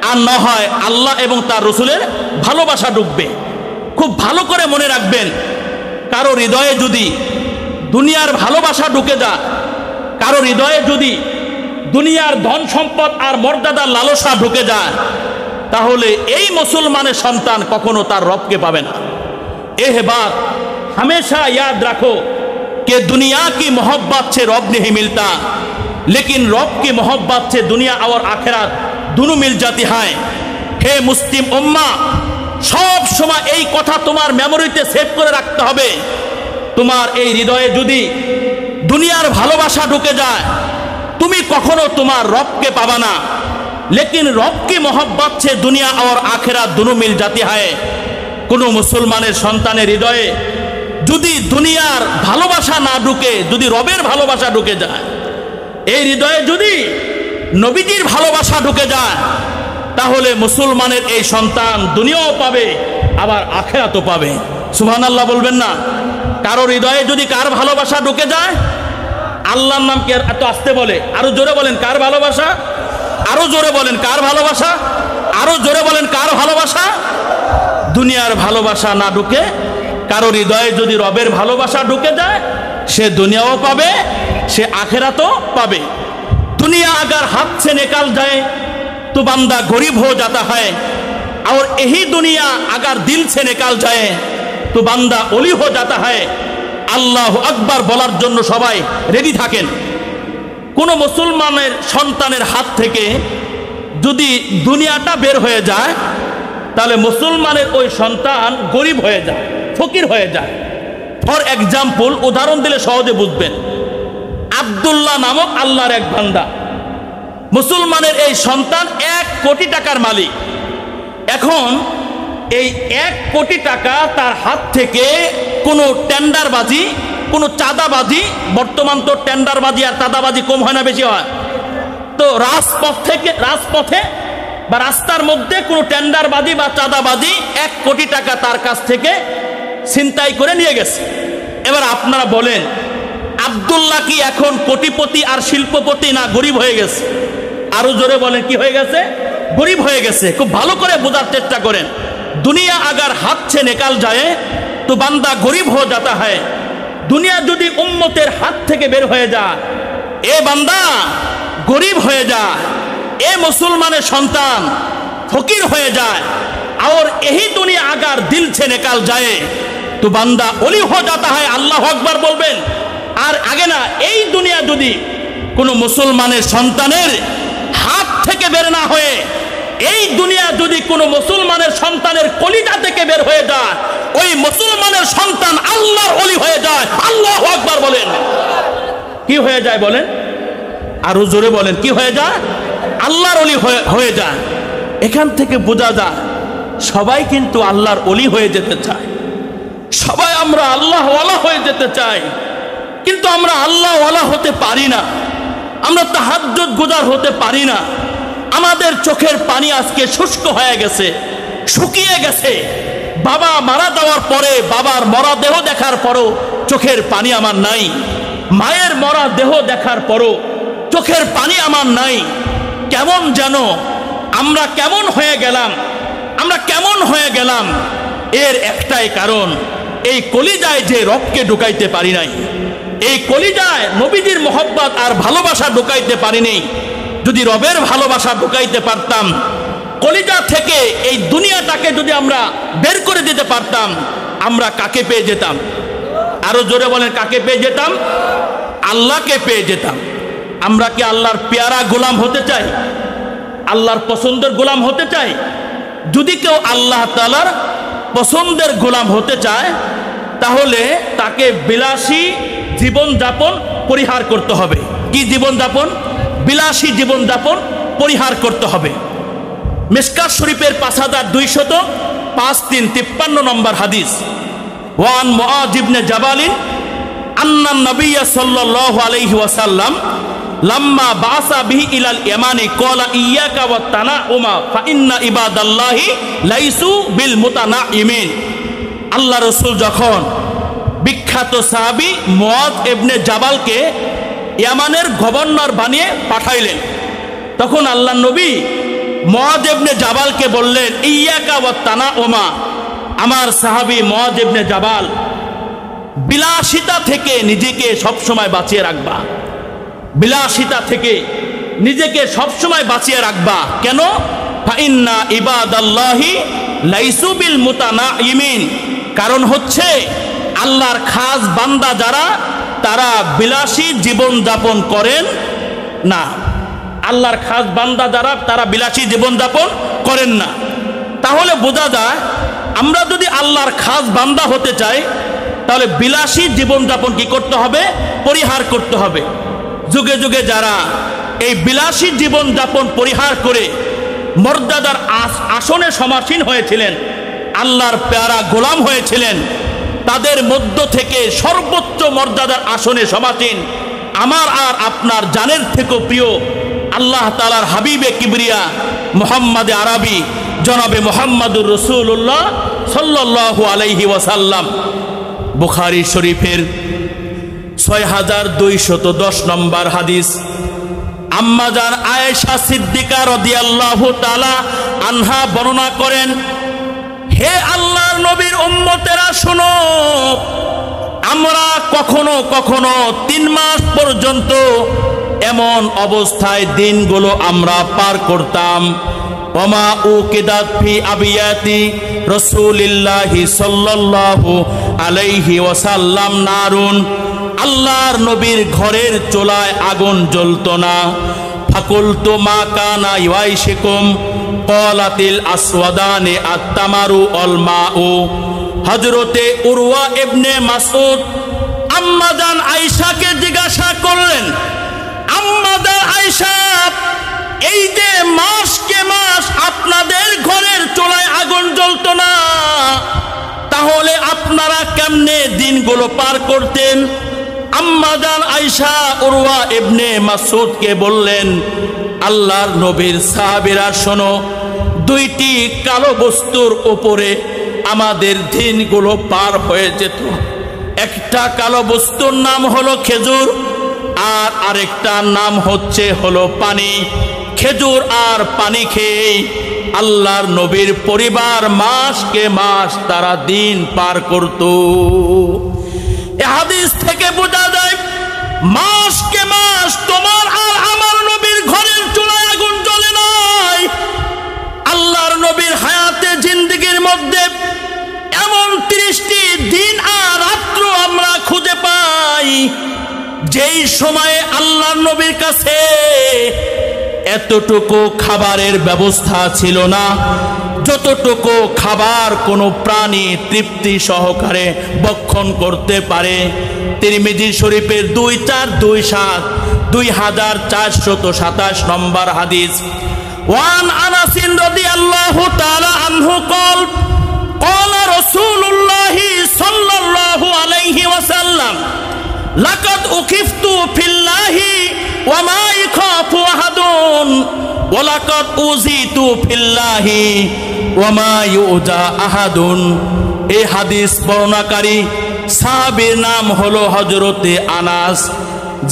আর না হয় আল্লাহ এবং তার রসুলের ভালোবাসা ঢুকবে। খুব ভালো করে মনে রাখবেন, কারো হৃদয়ে যদি দুনিয়ার ভালোবাসা ঢুকে যায়, কারো হৃদয়ে যদি দুনিয়ার ধন সম্পদ আর মর্যাদার লালসা ঢুকে যায়, তাহলে এই মুসলমানের সন্তান কখনো তার রবকে পাবে না। এহ বাত हमेशा याद रखो कि दुनिया की मोहब्बत से रब नहीं मिलता, लेकिन रब की मोहब्बत से दुनिया और आखिरत दोनों मिल जाती है। हे मुस्लिम उम्मा, सब समय এই কথা তোমার মেমোরিতে সেভ করে রাখতে হবে। তোমার এই হৃদয়ে যদি দুনিয়ার ভালোবাসা ঢুকে যায়, তুমি কখনো তোমার রবকে পাবা না। लेकिन रब की मोहब्बत से दुनिया और आखिरत दोनों मिल जाती है। কোনো মুসলমানের সন্তানের হৃদয়ে যদি দুনিয়ার ভালোবাসা না ঢুকে, যদি রবের ভালোবাসা ঢুকে যায়, এই হৃদয়ে যদি নবীজির ভালোবাসা ঢুকে যায়, তাহলে মুসলমানের এই সন্তান দুনিয়াও পাবে আবার আখিরাতও পাবে। সুবহানাল্লাহ বলবেন না? কারো হৃদয়ে যদি কার ভালোবাসা ঢুকে যায়, আল্লাহর নাম কি এত আস্তে বলে? আরো জোরে বলেন কার ভালোবাসা? আরো জোরে বলেন কার ভালোবাসা? আরো জোরে বলেন কার ভালোবাসা? দুনিয়ার ভালোবাসা না ঢুকে কারো হৃদয়ে যদি রবের ভালোবাসা ঢুকে যায়, সে দুনিয়াও পাবে, সে आखिरतও পাবে। दुनिया अगर हाथ से निकल जाए तो बंदा गरीब हो जाता है, और यही दुनिया अगर दिल से निकल जाए तो बंदा ओली हो जाता है। আল্লাহু আকবার বলার জন্য সবাই রেডি থাকেন। কোন মুসলমানের সন্তানের হাত থেকে যদি দুনিয়াটা বের হয়ে যায়, তাহলে মুসলমানের ওই সন্তান গরিব হয়ে যায়, ফকির হয়ে যায়। ফর এক্সাম্পল, উদাহরণ দিলে সহজে বুঝবেন। আব্দুল্লাহ নামক আল্লাহর এক বান্দা, মুসলমানের এই সন্তান 1 কোটি টাকার মালিক। এখন এই 1 কোটি টাকা তার হাত থেকে কোনো টেন্ডারবাজি, কোনো চাঁদাবাজি, বর্তমান তো টেন্ডারবাজি আর চাঁদাবাজি কম হয় না বেশি হয়, তো রাজপথে বা রাস্তার মধ্যে কোনো টেন্ডারবাজি বা চাঁদাবাজি 1 কোটি টাকা তার কাছ থেকে ছিনতাই করে নিয়ে গেছে। এবার আপনারা বলেন, আব্দুল্লাহ কি এখন কোটিপতি আর শিল্পপতি না গরিব হয়ে গেছে? আরো জোরে বলেন কি হয়ে গেছে? গরিব হয়ে গেছে। খুব ভালো করে বোঝার চেষ্টা করেন। দুনিয়া अगर हाथ से निकल जाए तो बंदा गरीब हो जाता है। দুনিয়া যদি উম্মতের হাত থেকে বের হয়ে যায়, এ বান্দা গরিব হয়ে যায়, এ মুসলমানের সন্তান ফকির হয়ে যায়। और यही दुनिया अगर दिल से निकल जाए तो बंदा ओली हो जाता है। আল্লাহু আকবার বলবেন। আর আগে না, এই দুনিয়া যদি কোনো মুসলমানের সন্তানের হাত থেকে বের না হয়ে, এই দুনিয়া যদি কোনো মুসলমানের সন্তানের কলিজা থেকে বের হয়ে যায়, ওই মুসলমানের সন্তান আল্লাহর ওলি হয়ে যায়। আল্লাহু আকবার বলেন। কি হয়ে যায় বলেন? আরো জোরে বলেন কি হয়ে যায়? আল্লাহর ওলি হয়ে যায়। এখান থেকে বোঝা যায় সবাই কিন্তু আল্লাহর ওলি হয়ে যেতে চায়, সবাই আমরা আল্লাহওয়ালা হয়ে যেতে চাই, কিন্তু আমরা আল্লাহওয়ালা হতে পারি না, আমরা তাহাজ্জুদ গুজার হতে পারি না। আমাদের চোখের পানি আজকে শুষ্ক হয়ে গেছে, শুকিয়ে গেছে। বাবা মারা যাওয়ার পরে, বাবার মরা দেহ দেখার পরও চোখের পানি আমার নাই, মায়ের মরা দেহ দেখার পরও চোখের পানি আমার নাই। কেমন যেন আমরা কেমন হয়ে গেলাম, আমরা কেমন হয়ে গেলাম? এর একটাই কারণ, এই কলিজায় যে রবকে ঢুকাইতে পারি নাই, এই কলিজায় নবীজির মোহব্বত আর ভালোবাসা ঢুকাইতে পারিনি। যদি রবের ভালোবাসা ঢুকাইতে পারতাম, কলিজা থেকে এই দুনিয়াটাকে যদি আমরা বের করে দিতে পারতাম, আমরা কাকে পেয়ে যেতাম? আরো জোরে বলেন কাকে পেয়ে যেতাম? আল্লাহকে পেয়ে যেতাম। আমরা কি আল্লাহর পেয়ারা গোলাম হতে চাই? আল্লাহর পছন্দের গোলাম হতে চাই? যদি কেউ আল্লাহ তাআলার পছন্দের গোলাম হতে চায়, তাহলে তাকে বিলাসী জীবনযাপন পরিহার করতে হবে। কি জীবনযাপন? বিলাসী জীবনযাপন পরিহার করতে হবে। মিশকাত শরীফের 5253 নম্বর হাদিস। ওয়ান মুআয ইবনে জাবালিন আন্না নবী সাল্লাল্লাহু আলাইহি ওয়াসাল্লাম লাম্মা বাসা বিহি ইলাল ইয়ামানি ক্বালা ইয়াকা ওয়াত তানাউমা ফা ইন্না ইবাদাল্লাহি লাইসু বিল মুতানাইমিন। আল্লাহ রাসূল যখন বিখ্যাত সাহাবী মুআয ইবনে জাবালকে ইয়ামানের গভর্নর বানিয়ে পাঠাইলেন, তখন আল্লাহ নবী মুআয ইবনে জাবালকে বললেন, ইয়াকা ওয়াত তানাউমা, আমার সাহাবী মুআয ইবনে জাবাল, বিলাসিতা থেকে নিজেকে সবসময় বাঁচিয়ে রাখবা। বিলাসিতা থেকে নিজেকে সবসময় বাঁচিয়ে রাখবা। কেন? ফাইন্না ইবাদাল্লাহি লাইসু বিল মুতানাইমিন। কারণ হচ্ছে আল্লাহর খাস বান্দা যারা, তারা বিলাসী জীবন যাপন করেন না। আল্লাহর খাস বান্দা যারা, তারা বিলাসী জীবন যাপন করেন না। তাহলে বোঝা যায় আমরা যদি আল্লাহর খাস বান্দা হতে চাই, তাহলে বিলাসী জীবন যাপন কি করতে হবে? পরিহার করতে হবে। যুগে যুগে যারা এই বিলাসী জীবন যাপন পরিহার করে মর্যাদার আসনে সমাসীন হয়েছিলেন, আল্লাহর প্যারা গোলাম হয়েছিলেন, তাদের মধ্য থেকে সর্বোচ্চ মর্যাদার আসনে সমাসীন আমার আর আপনার জানের থেকেও প্রিয় আল্লাহ তাআলার হাবিবে কিবরিয়া মুহাম্মদে আরবি জনাবে মুহাম্মদুর রাসূলুল্লাহ সাল্লাল্লাহু আলাইহি ওয়াসাল্লাম। বুখারী শরীফের ৬২১০ নম্বর হাদিস, আম্মাজান আয়েশা সিদ্দিকা রাদিয়াল্লাহু তাআলা আনহা বর্ণনা করেন, হে আল্লাহর নবীর উম্মতেরা শোনো, আমরা কখনো কখনো ৩ মাস পর্যন্ত এমন অবস্থায় দিনগুলো আমরা পার করতাম। ওমা উকিদাত ফি আবিয়াতি রাসূলিল্লাহি সাল্লাল্লাহু আলাইহি ওয়াসাল্লাম নারুন, আল্লাহর নবীর ঘরের চুলায় আগুন জ্বলতো না। ফাকুলতু মা কানা ইয়াইশিকুম ক্বালাতিল আসওয়াদানি আত-তামারু ওয়াল মাউ। হযরতে উরওয়া ইবনে মাসউদ আম্মাজান আয়েশাকে জিজ্ঞাসা করলেন, আম্মাজান আয়েশা, এই যে মাসকে মাস আপনাদের ঘরের চুলায় আগুন জ্বলতো না, তাহলে আপনারা কেমনে দিনগুলো পার করতেন? আম্মাজান আয়েশা উরওয়া ইবনে মাসউদকে বললেন, আল্লাহর নবীর সাহাবীরা শোনো, 2টি কালো বস্তুর উপরে আমাদের দিনগুলো পার হয়ে যেত। একটা কালো বস্তুর নাম হলো খেজুর, আর আরেকটার নাম হলো পানি। খেজুর আর পানি খেয়ে আল্লাহর নবীর পরিবার মাসকে মাস তারা দিন পার করত। এই হাদিস থেকে বোঝা যায় মাসকে মাস তোমার আর আমার নবীর ঘরের চুলায় আগুন জ্বলে নাই। আল্লাহর নবীর হায়াতে জিন্দেগির মধ্যে এমন 30টি দিন আর রাত্র আমরা খুঁজে পাই, যেই সময়ে আল্লাহর নবীর কাছে এতটুকু খাবারের ব্যবস্থা ছিল না, যতটুকু খাবার কোনো প্রাণী তৃপ্তি সহকারে ভক্ষণ করতে পারে। তিরমিজি শরীফের 2427 2427 নম্বর হাদিস। ওয়ান আনাস রাদিয়াল্লাহু তাআলা আনহু قال قال رسول الله صلى الله عليه وسلم لقد أخفت في الله وما يخاف أحد ولقد أوذيت في الله وما يؤذى أحد। এই হাদিস বর্ণনাকারী সাহাবীর নাম হলো হযরতে আনাস,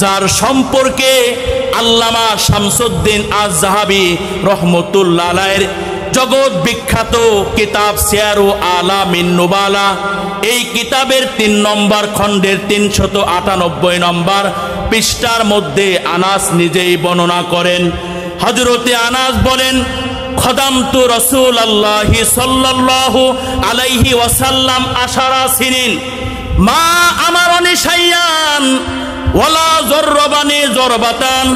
যার সম্পর্কে আল্লামা শামসুদ্দিন আয-যাহাবী রহমতুল্লাহ আলাইহির জগৎ বিখ্যাত কিতাব সিয়ারু আলামিন নুবালা, এই কিতাবের 3 নম্বর খণ্ডের 398 নম্বর পৃষ্ঠার মধ্যে আনাস নিজেই বর্ণনা করেন। হযরতে আনাস বলেন, খদামতু রাসূলুল্লাহি সাল্লাল্লাহু আলাইহি ওয়াসাল্লাম 10 সিনিন মা আমারনি শাইয়ান ওয়ালা জরবানি জরবাতান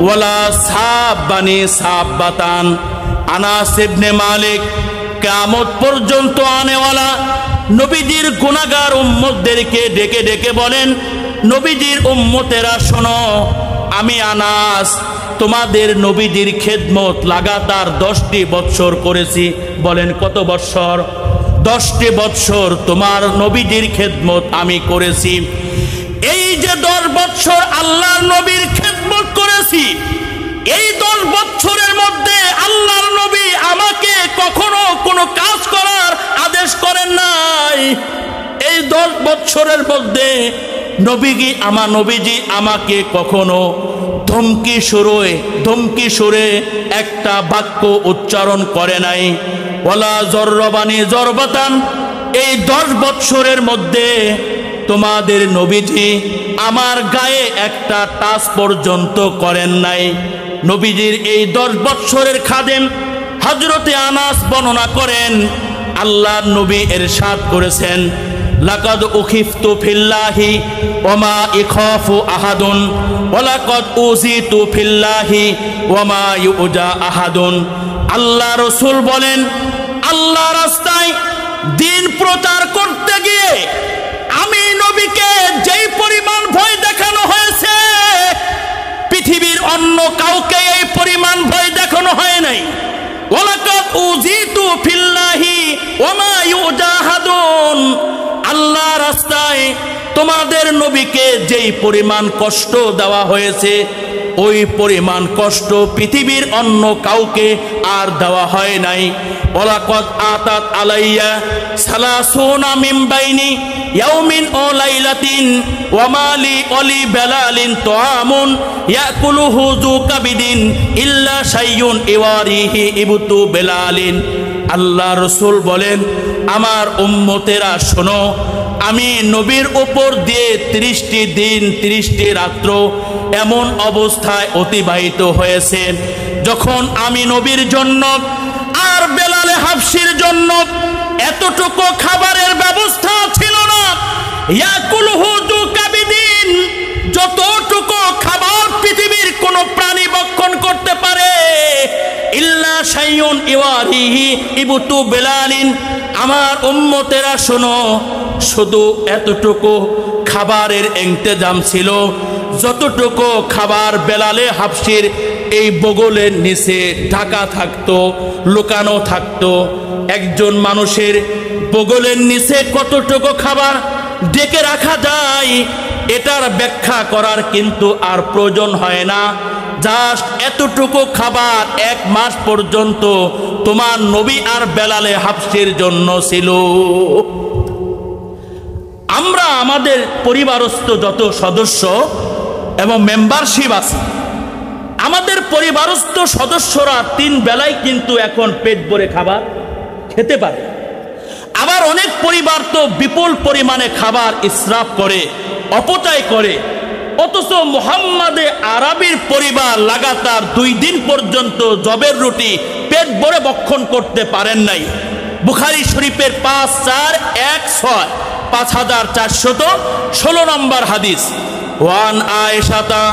ওয়ালা সাবানি সাবাতান। আনাস ইবনে মালিক কিয়ামত পর্যন্ত আনেওয়ালা নবীজির গুনাহগার উম্মতদেরকে ডেকে ডেকে বলেন, নবীজির উম্মতেরা শোনো, আমি আনাস তোমাদের নবীজির খেদমত লাগাতার 10টি বৎসর করেছি। বলেন কত বৎসর? 10টি বৎসর তোমার নবীজির খেদমত আমি করেছি। এই যে 10 বৎসর আল্লাহর নবীর খেদমত করেছি, এই 10 বৎসরের মধ্যে আল্লাহর নবী আমাকে কখনো কোনো কাজ করার আদেশ করেন নাই। এই 10 বৎসরের মধ্যে নবীজি আমাকে কখনো ধমকি সুরে একটা বাক্য উচ্চারণ করে নাই। ওয়ালা জরবানি জরবাতান। এই 10 বৎসরের মধ্যে তোমাদের নবীজি আমার গায়ে একটা টাচ পর্যন্ত করেন নাই। নবীজির এই 10 বৎসরের খাদেম হযরতে আনাস বর্ণনা করেন আল্লাহর নবী ইরশাদ করেছেন, লাকাদ উখিফতু ফিল্লাহি ওয়া মা ইখাফু আহাদুন ওয়া লাকাদ উযিতু ফিল্লাহি ওয়া মা ইউজা আহাদুন। আল্লাহ রাসূল বলেন, আল্লাহ রাস্তায় দিন প্রচার করতে গিয়ে আমি নবীকে যেই পরিমাণ ভয় দেখানো হয়েছে পৃথিবীর অন্য কাউকে এই পরিমাণ ভয় দেখানো হয় নাই। ওয়ালাকাদ উযিতু ফিল্লাহি ওয়া মা ইউজাহাদুন। আল্লাহ রাস্তায় তোমাদের নবীকে যেই পরিমাণ কষ্ট দেওয়া হয়েছে ওই পরিমাণ কষ্ট পৃথিবীর অন্য কাউকে আর দেওয়া হয় নাই। ওয়ালাকাদ আতাত আলাইয়া সালাসুনা মিন বাইনি ইয়াউমিন ও লাইলাতিন ওয়া মালি অলি বেলালিন তোয়ামুন ইয়াকুলুহু যু কাবিদিন ইল্লা শাইয়ুন ইওয়ারিহি ইবতু বেলালিন। আল্লাহ রাসূল বলেন, আমার উম্মতেরা শোনো, আমি নবীর উপর দিয়ে 30টি দিন 30টি রাত্র এমন অবস্থায় অতিবাহিত হয়েছে যখন আমি নবীর জন্য আর বেলালে হাবশির জন্য এতটুকু খাবারের ব্যবস্থা ছিল না। ইয়াকুলুহু যু কাবিদিন, যতটুকু খাবার পৃথিবীর কোন প্রাণী ভক্ষণ করতে পারে, ইল্লা শাইয়ুন ইওয়ারিহি ইবতু বেলালিন। আমার উম্মতেরা শোনো, শুধু এতটুকু খাবারের ইন্তেজাম ছিল যতটুকু খাবার বেলালে হাবশির এই বগলের নিচে ঢাকা থাকতো, লুকানো থাকতো। একজন মানুষের বগলের নিচে কতটুকু খাবার ডেকে রাখা যায় এটার ব্যাখ্যা করার কিন্তু আর প্রয়োজন হয় না। জাস্ট এতটুকু খাবার 1 মাস পর্যন্ত তোমার নবী আর বেলালে হাবশির জন্য ছিল। আমরা আমাদের পরিবারস্থ যত সদস্য এবং মেম্বারশিপ আছে, আমাদের পরিবারস্থ সদস্যরা 3 বেলায় কিন্তু এখন পেট ভরে খাবার খেতে পারে। আবার অনেক পরিবার তো বিপুল পরিমাণে খাবার ইসরাফ করে, অপচয় করে। অথচ মুহাম্মাদে আরবির পরিবার লাগাতার 2 দিন পর্যন্ত জবের রুটি পেট ভরে ভক্ষণ করতে পারেন নাই। বুখারী শরীফের 5416 5416 নম্বর হাদিস। ওয়ান আয়েশাতা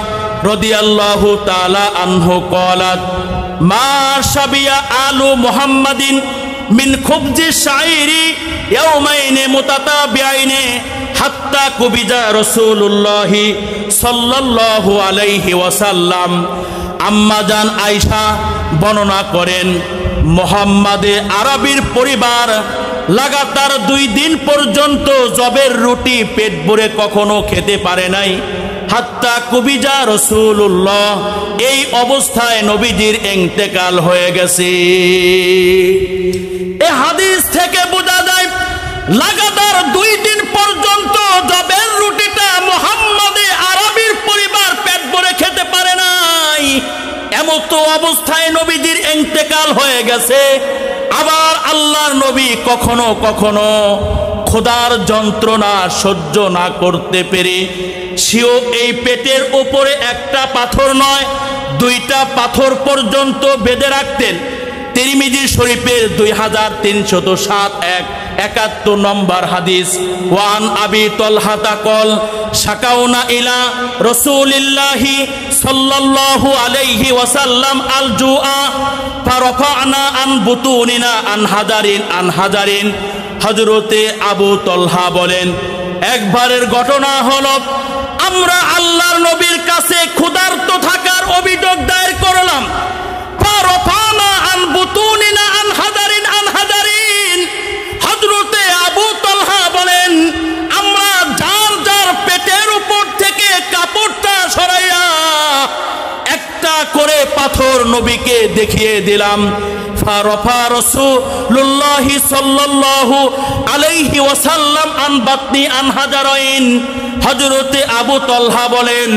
রাদিয়াল্লাহু তাআলা আনহু ক্বালাত মা শাবিয়া আলু মুহাম্মাদিন মিন খুবজি শাইরি ইয়াউমাইনি মুতাতাবিআইনি হাত্তা কুবিজা রাসূলুল্লাহি সাল্লাল্লাহু আলাইহি ওয়াসাল্লাম। আম্মা জান আয়েশা বর্ণনা করেন, মুহাম্মাদে আরবির পরিবার লাগাতার 2 দিন পর্যন্ত জবের রুটি পেট ভরে কখনো খেতে পারে নাই। হাত্তা কুবিজা রাসূলুল্লাহ, এই অবস্থায় নবীজির ইন্তেকাল হয়ে গেছে। এই হাদিস থেকে বোঝা যায় লাগাতার 2 দিন পর্যন্ত জবের রুটিটা মুহাম্মাদে আরবির পরিবার পেট ভরে খেতে পারে নাই। এমতো অবস্থায় নবীজির ইন্তেকাল হয়ে গেছে। আবার আল্লাহর নবী কখনো কখনো ক্ষুধার যন্ত্রণা সহ্য না করতে পেরে সেও এই পেটের উপরে একটা পাথর নয় 2টা পাথর পর্যন্ত বেঁধে রাখতেন। তিরমিজি শরীফের 2371 নম্বর হাদিস। ওয়ান আবি তালহা কল শাকাউনা ইলা রাসূলিল্লাহি সাল্লাল্লাহু আলাইহি ওয়াসাল্লাম আল জুআ ফারাফা'না আন বুতুনিনা আন হাজারিন। হযরতে আবু তালহা বলেন, একবারের ঘটনা হলো আমরা আল্লাহর নবীর কাছে ক্ষুধার্ত থাকার অভিযোগ দায়ের করলাম। ফারাফা'না আন বুতুনিনা আন হাজারিন। হযরতে আবু তালহা বলেন, আমরা যার যার পেটের উপর থেকে কাপড়টা সরাইয়া একটা করে পাথর নবীকে দেখিয়ে দিলাম। ফারাফা রাসূলুল্লাহি সাল্লাল্লাহু আলাইহি ওয়াসাল্লাম আন বাতনি আন হাজারাইন। হযরতে আবু তালহা বলেন,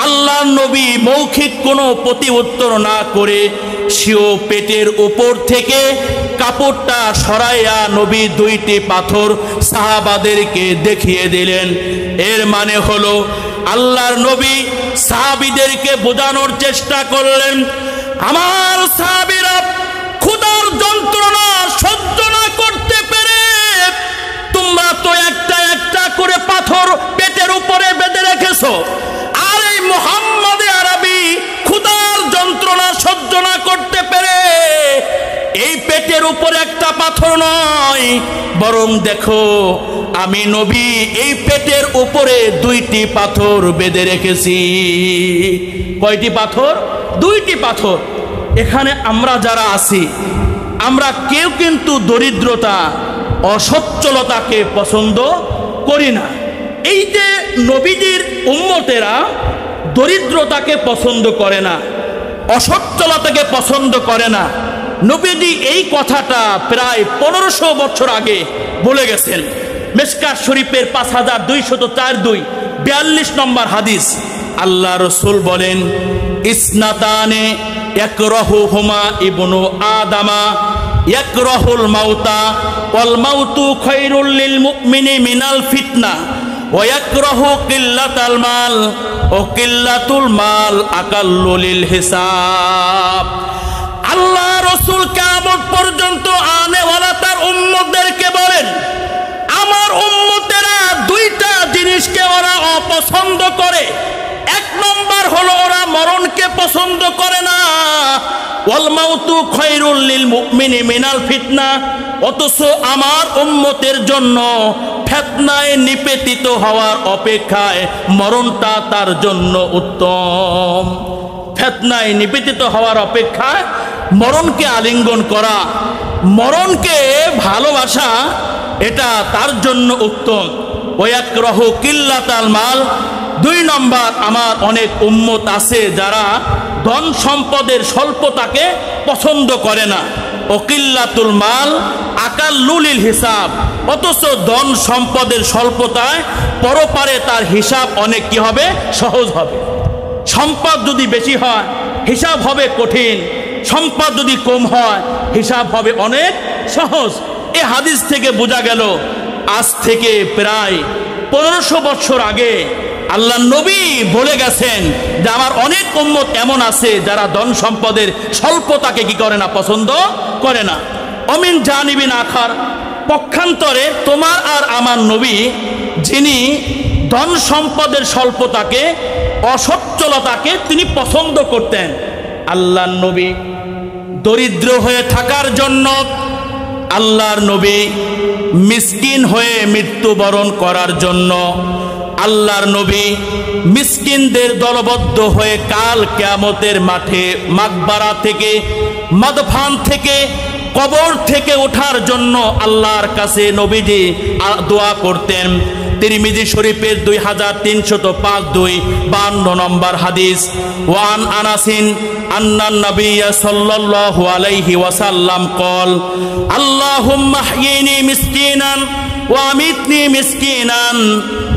আল্লাহর নবী মৌখিক কোনো প্রতি উত্তর না করে সেও পেটের উপর থেকে কাপড়টা সরাইয়া নবী 2টি পাথর সাহাবাদেরকে দেখিয়ে দিলেন। এর মানে হলো আল্লাহর নবী সাহাবীদেরকে বোঝানোর চেষ্টা করলেন, আমার সাহাবীরা ক্ষুধা যন্ত্রণা সহ্য না করতে পেরে তোমরা তো একটা একটা করে পাথর পেটের উপরে বেঁধে রেখেছো, আর এই মুহাম্মদ আরবি ক্ষুধার যন্ত্রণা সহ্য না করতে পেরে এই পেটের উপরে একটা পাথর নয়, বরং দেখো আমি নবী এই পেটের উপরে দুইটি পাথর বেঁধে রেখেছি। কয়টি পাথর? দুইটি পাথর। এখানে আমরা যারা আছি আমরা কেউ কিন্তু দরিদ্রতা অসচ্ছলতাকে পছন্দ করি না। এই যে নবীজির উম্মতেরা দরিদ্রতাকে পছন্দ করে না, অসচ্ছলতাকে পছন্দ করে না। নবীজি এই কথাটা প্রায় 1500 বছর আগে বলে গেছেন। মিশকাত শরীফের 5204 42 নম্বর হাদিস, আল্লাহ রসুল বলেন, ইসনাতানে ইয়াকরাহুহুমা ইবনু আদামা ইয়াকরাহুল মাউতা ওয়াল মাউতু খায়রুল লিল মুমিনি মিনাল ফিতনা ওয়া ইয়াকরাহু কিল্লাতাল মাল ও কিল্লাতুল মাল আকাল্লু লিল হিসাব। আল্লাহ রসুল কিয়ামত পর্যন্ত আনেওয়ালা তার উম্মতদেরকে বলেন, আমার উম্মতেরা দুইটা জিনিসকে ওরা অপছন্দ করে। এক নম্বর হলো ওরা মরণকে পছন্দ করে না, ওয়াল মাউতু খায়রুল লিল মুমিনি মিনাল ফিতনা, অথচ আমার উম্মতের জন্য ফিতনায় নিপতিত হওয়ার অপেক্ষায় মরণটা তার জন্য উত্তম। ফিতনায় নিপতিত হওয়ার অপেক্ষায় মরণকে আলিঙ্গন করা, মরণকে ভালোবাসা, এটা তার জন্য উত্তম। ওয়াকরাহু কিল্লাতাল মাল, 2 নম্বর আমার অনেক উম্মত আছে যারা ধন সম্পদের স্বল্পতাকে পছন্দ করে না। ও কিল্লাতুল মাল আকাল্লু লিল হিসাব, অথচ ধন সম্পদের স্বল্পতায় পরপারে তার হিসাব অনেক কি হবে? সহজ হবে। সম্পদ যদি বেশি হয় হিসাব হবে কঠিন, সম্পদ যদি কম হয় হিসাব হবে অনেক সহজ। এই হাদিস থেকে বোঝা গেল আজ থেকে প্রায় 1500 বছর আগে আল্লাহ নবী বলে গেছেন যে আমার অনেক উম্মত এমন আছে যারা ধন সম্পদের স্বল্পতাকে কি করে না? পছন্দ করে না। অমিন জানিবিন আখার, পক্ষান্তরে তোমার আর আমার নবী যিনি ধন সম্পদের স্বল্পতাকে অসচ্ছলতাকে তিনি পছন্দ করতেন। আল্লাহর নবী দরিদ্র হয়ে থাকার জন্য, আল্লাহর নবী মিসকিন হয়ে মৃত্যুবরণ করার জন্য, আল্লাহর নবী মিসকিনদের দলবদ্ধ হয়ে কাল কিয়ামতের মাঠে মাকবারা থেকে, মাদফান থেকে, কবর থেকে ওঠার জন্য আল্লাহর কাছে নবীজি দোয়া করতেন। তিরমিজি শরীফের 2305 নম্বর হাদিস, ওয়ান আনাসিন আন্নান নবিয়্য সাল্লাল্লাহু আলাইহি ওয়াসাল্লাম কল, আল্লাহুম্মা হইয়িনি মিসকিনান ওয়া আমিতনি মিসকিনান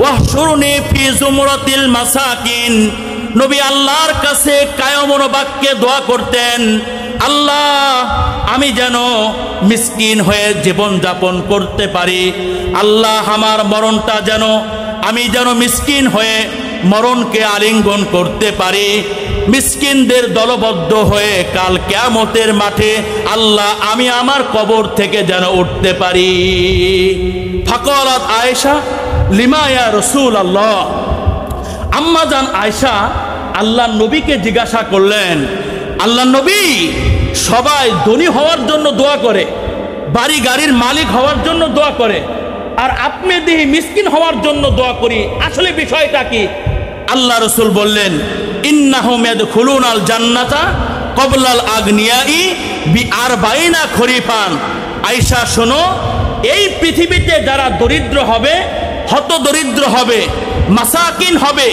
ওয়াহশুরনি ফি জুমরাতিল মাসাকিন। নবী আল্লাহর কাছে কায়মন বাক্যে দোয়া করতেন, আল্লাহ আমি যেন মিসকিন হয়ে জীবন যাপন করতে পারি, আল্লাহ আমার মরণটা যেন আমি যেন মিসকিন হয়ে মরণকে আলিঙ্গন করতে পারি, মিসকিনদের দলবদ্ধ হয়ে কাল কিয়ামতের মাঠে আল্লাহ আমি আমার কবর থেকে যেন উঠতে পারি। ফাকালাত আয়েশা লিমা ইয়া রাসূলুল্লাহ, আম্মা জান আয়েশা আল্লাহ নবীকে জিজ্ঞাসা করলেন, আল্লাহ নবী সবাই ধনী হওয়ার জন্য দোয়া করে, বাড়ি গাড়ির মালিক হওয়ার জন্য দোয়া করে, আর আপনি দেখি মিসকিন হওয়ার জন্য দোয়া করি, আসলে বিষয়টা কি? আল্লাহ রসুল বললেন, ইন্নাহুম ইয়াদখুলুনাল জান্নাতা ক্বাবলাল আগনিয়াই বি40 খরিফান। আয়েশা শোনো, এই পৃথিবীতে যারা দরিদ্র হবে, হত দরিদ্র হবে, মাসাকিন হবে,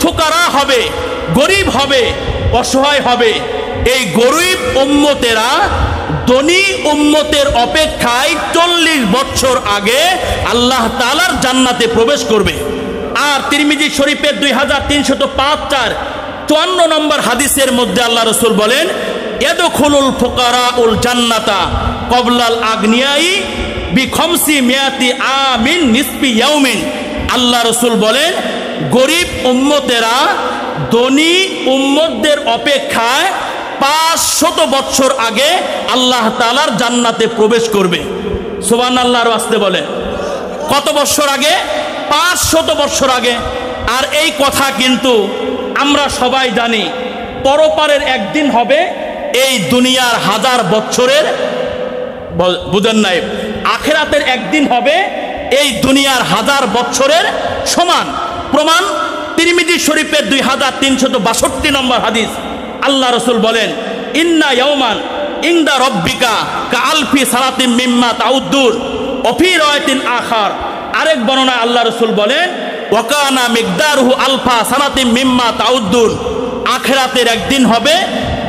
ফুকারা হবে, গরিব হবে, অসহায় হবে, এই গরিব উম্মতেরা ধনী উম্মতের অপেক্ষায় 40 বছর আগে আল্লাহ তাআলার জান্নাতে প্রবেশ করবে। আর তিরমিজি শরীফের 2305 নম্বর হাদিসের মধ্যে আল্লাহ রসুল বলেন, ইয়াদখুলুল ফুকারাউল জান্নাতা ক্বাবলাল আগনিয়াই বি500 আমিন নিসফি ইয়াউমিন। আল্লাহ রসুল বলেন, গরিব উম্মতেরা ধনী উম্মতদের অপেক্ষায় 500 বছর আগে আল্লাহ তাআলার জান্নাতে প্রবেশ করবে। সুবহানাল্লাহর ওয়াস্তে বলে কত বছর আগে? 500 বছর আগে। আর এই কথা কিন্তু আমরা সবাই জানি, পরপারের একদিন হবে এই দুনিয়ার 1000 বছরের, বুঝেন নাই, আখিরাতের একদিন হবে এই দুনিয়ার 1000 বছরের সমান। প্রমাণ তিরমিজি শরীফের 2362 নম্বর হাদিস। আল্লাহ রাসূল বলেন, ইন্না ইয়াওমান ইনদা রব্বিকা কাআলফি সালাতিন মিম্মা তাউদ্দুন ওয়া ফি রাওয়ায়াতিন আখার, আরেক বর্ণনায় আল্লাহ রাসূল বলেন, ওয়া কানা মিকদারুহু আলফা সালাতিন মিম্মা তাউদ্দুন, আখিরাতের একদিন হবে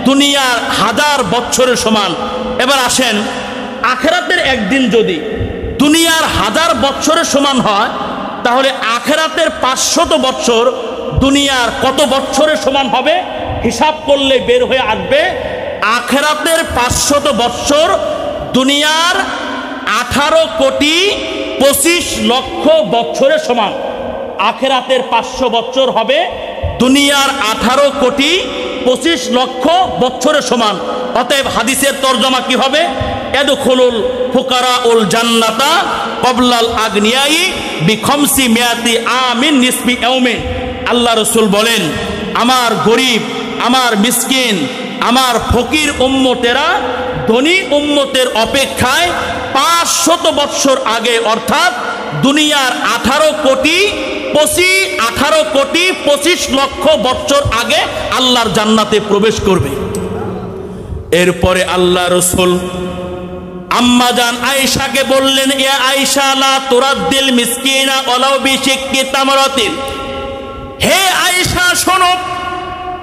দুনিয়ার 1000 বছরের সমান। এবার আসেন, আখিরাতের একদিন যদি দুনিয়ার 1000 বছরের সমান হয়, তাহলে আখিরাতের 500 বছর দুনিয়ার কত বছরের সমান হবে? হিসাব করলে বের হয়ে আসবে আখিরাতের 500 বছর দুনিয়ার 18 কোটি 25 লক্ষ বছরের সমান। আখিরাতের 500 বছর হবে দুনিয়ার 18 কোটি 25 লক্ষ বছরের সমান। অতএব হাদিসের তরজমা কি হবে? ইয়াদখুলুল ফুকারাউল জান্নাতা ক্বাবলাল আগনিয়াই বিখামসি মিয়াতি আমিন নিসবি ইয়াউমিন। আল্লাহ রাসূল বলেন, আমার গরিব, আমার মিসকিন, আমার ফকির উম্মতেরা ধনী উম্মতের অপেক্ষায় 500 বছর আগে, অর্থাৎ দুনিয়ার 18 কোটি 25 লক্ষ বছর আগে আল্লাহর জান্নাতে প্রবেশ করবে। এরপরে আল্লাহ রাসূল আম্মাজান আয়েশাকে বললেন, ইয়া আয়েশা লা তুরাদ্দিল মিসকিনা ওয়ালাউ বিশিক্কি তামরাতিন, হে আয়েশা শোনো,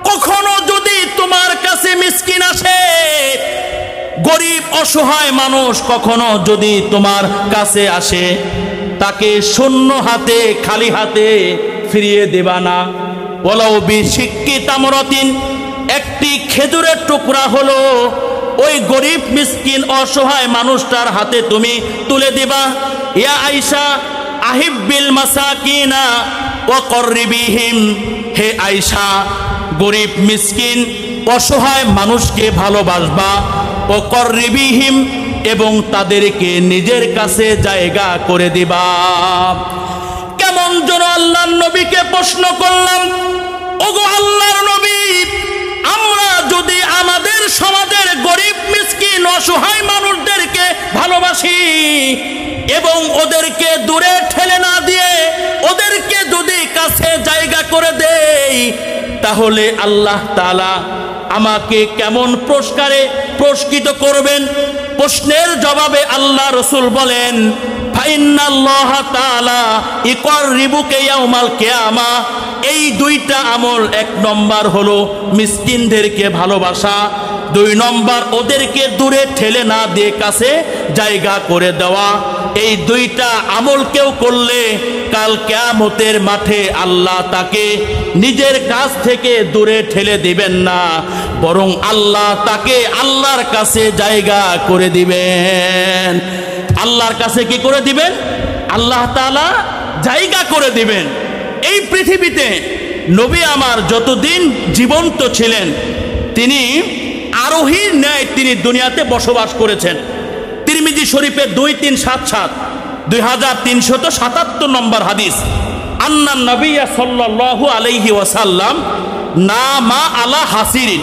কখনো যদি তোমার কাছে মিসকিন আসে, গরিব অসহায় মানুষ কখনো যদি তোমার কাছে আসে, তাকে শূন্য হাতে খালি হাতে ফিরিয়ে দেবা না। ওয়ালাউ বিশিক্কি তামরাতিন, একটি খেজুরের টুকরা হলো ওই গরিব মিসকিন অসহায় মানুষটার হাতে তুমি তুলে দিবা। ইয়া আয়েশা আহিব্বিল মাসাকিনা ওয়া কররিবিহিম, হে আয়েশা গরিব মিসকিন অসহায় মানুষকে ভালোবাসবা, ও কররিবিহিম, এবং তাদেরকে নিজের কাছে জায়গা করে দিবা। কেমন যেন আল্লাহর নবীকে প্রশ্ন করলাম, ওগো আল্লাহর নবী, আমরা যদি আমাদের সমাজের গরিব মিসকিন অসহায় মানুষদেরকে ভালোবাসি এবং ওদেরকে দূরে ঠেলে না দিয়ে ওদেরকে যদি কাছে জায়গা করে দেই, তাহলে আল্লাহ তাআলা আমাকে কেমন পুরস্কারে পুরস্কৃত করবেন? প্রশ্নের জবাবে আল্লাহ রাসূল বলেন, ফাইন্নাল্লাহা তাআলা ইকররিবুকা ইয়াউমাল কিয়ামা, এই দুইটা আমল, 1 নম্বর হলো মিসকিনদেরকে ভালোবাসা, 2 নম্বর ওদেরকে দূরে ঠেলে না দিয়ে কাছে জায়গা করে দেওয়া। এই দুইটা আমল কেউ করলে কাল কিয়ামতের মাঠে আল্লাহ তাকে নিজের কাছ থেকে দূরে ঠেলে দিবেন না, বরং আল্লাহ তাকে আল্লাহর কাছে জায়গা করে দিবেন। আল্লাহর কাছে কি করে দিবেন? আল্লাহ তাআলা জায়গা করে দিবেন। এই পৃথিবীতে নবী আমার যতদিন জীবন্ত ছিলেন, তিনি আরোহীর ন্যায় তিনি দুনিয়াতে বসবাস করেছেন। তিরমিজি শরীফের 2377 2377 নম্বর হাদিস, আন্নান নবিয়্যা সাল্লাল্লাহু আলাইহি ওয়াসাল্লাম নামা আলা হাসিরিন,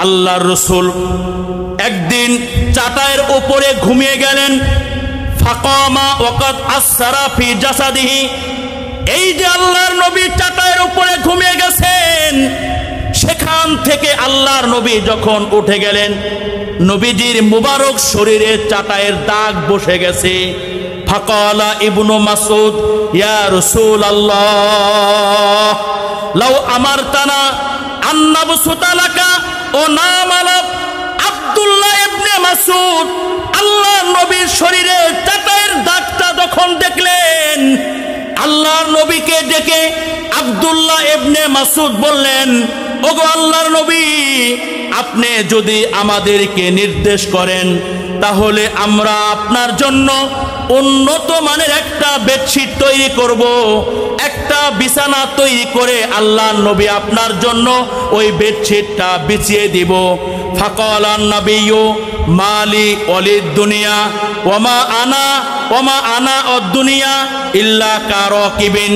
আল্লাহর রাসূল একদিন চাটাইয়ের উপরে ঘুমিয়ে গেলেন। ফাকামা ওয়াকাদ আসসারা ফি জাসাদিহি, এই যে আল্লাহর নবী চাটাইয়ের উপরে ঘুমিয়ে গেছেন, সেখান থেকে আল্লাহর নবী যখন উঠে গেলেন, নবীজির মুবারক শরীরে চাটাইয়ের দাগ বসে গেছে। ফাকালা ইবনু মাসউদ, ইয়া রাসূলুল্লাহ লাউ আমারতানা আন্নাবসুতা লাকা ও নামালা। আব্দুল্লাহ ইবনে মাসউদ আল্লাহর নবীর শরীরে চাটাইয়ের দাগটা যখন দেখলেন, আল্লাহর নবীকে ডেকে আব্দুল্লাহ ইবনে মাসউদ বললেন, ওগো আল্লাহর নবী, আপনি যদি আমাদেরকে নির্দেশ করেন, তাহলে আমরা আপনার জন্য উন্নত মানের একটা বেডশিট তৈরি করব, একটা বিছানা তৈরি করে আল্লাহর নবী আপনার জন্য ওই বেডশিটটা বিছিয়ে দিব। ফাকালান নাবিয়্যু মালি ওয়ালিদ দুনিয়া ওয়ামা আনা অদ-দুনিয়া ইল্লা কারাকিবিন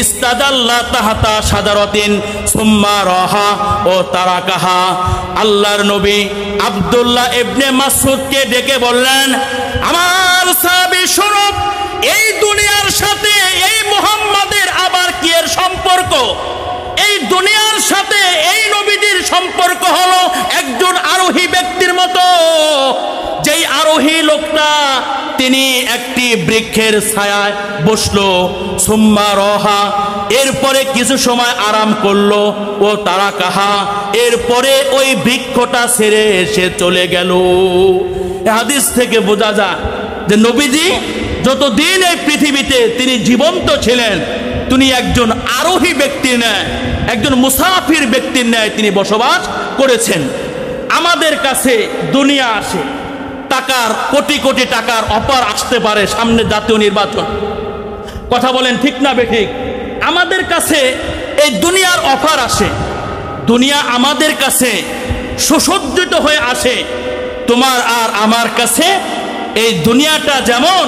ইস্তাদাল্লা তাহতা শাজারাতিন সুম্মা রাহা ও তারাকাহা। আল্লাহর নবী আব্দুল্লাহ ইবনে মাসউদকে ডেকে বললেন, আমার সাহাবী শোনো, এই দুনিয়ার সাথে এই মুহাম্মাদের আবার কি এর সম্পর্ক? এই দুনিয়ার সাথে এই নবীজির সম্পর্ক হলো একজন আরোহী ব্যক্তির মতো। যেই আরোহী লোকটা তিনি একটি বৃক্ষের ছায়ায় বসলো, সুম্মা রহা, এরপরে কিছু সময় আরাম করলো, ও তারা কাহা, এরপরে ওই বৃক্ষটা ছেড়ে এসে চলে গেল। হাদিস থেকে বোঝা যায় যে নবীজি যতদিন এই পৃথিবীতে তিনি জীবন্ত ছিলেন, তিনি একজন আরোহী ব্যক্তির ন্যায়, একজন মুসাফির ব্যক্তির ন্যায় তিনি বসবাস করেছেন। আমাদের কাছে দুনিয়া আসে, টাকার কোটি কোটি টাকার অফার আসতে পারে, সামনে জাতীয় নির্বাচন, কথা বলেন ঠিক না বেঠিক? আমাদের কাছে এই দুনিয়ার অফার আসে, দুনিয়া আমাদের কাছে সুসজ্জিত হয়ে আসে। তোমার আর আমার কাছে এই দুনিয়াটা যেমন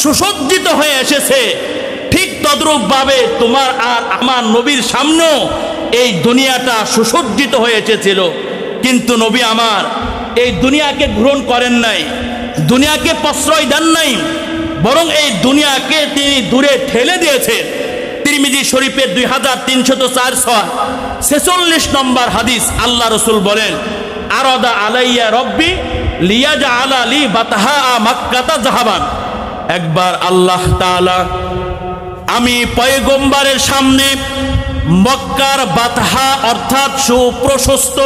সুসজ্জিত হয়ে এসেছে, ঠিক তদ্রূপভাবে তোমার আর আমার নবীর সামনেও এই দুনিয়াটা সুসজ্জিত হয়ে এসেছিল। কিন্তু নবী আমার এই দুনিয়াকে গ্রহণ করেন নাই, দুনিয়াকে প্রশ্রয় দেন নাই, বরং এই দুনিয়াকে তিনি দূরে ঠেলে দিয়েছেন। তিরমিজি শরীফের 2346 নম্বর হাদিস, আল্লাহ রসুল বলেন, আরাদা আলাইয়া রব্বি লিয়াজআলা লি বাতহা মাক্কাতা যাহাবান। একবার আল্লাহ তাআলা আমি পয়গম্বরের সামনে মক্কার বাতহা অর্থাৎ সুপ্রশস্ত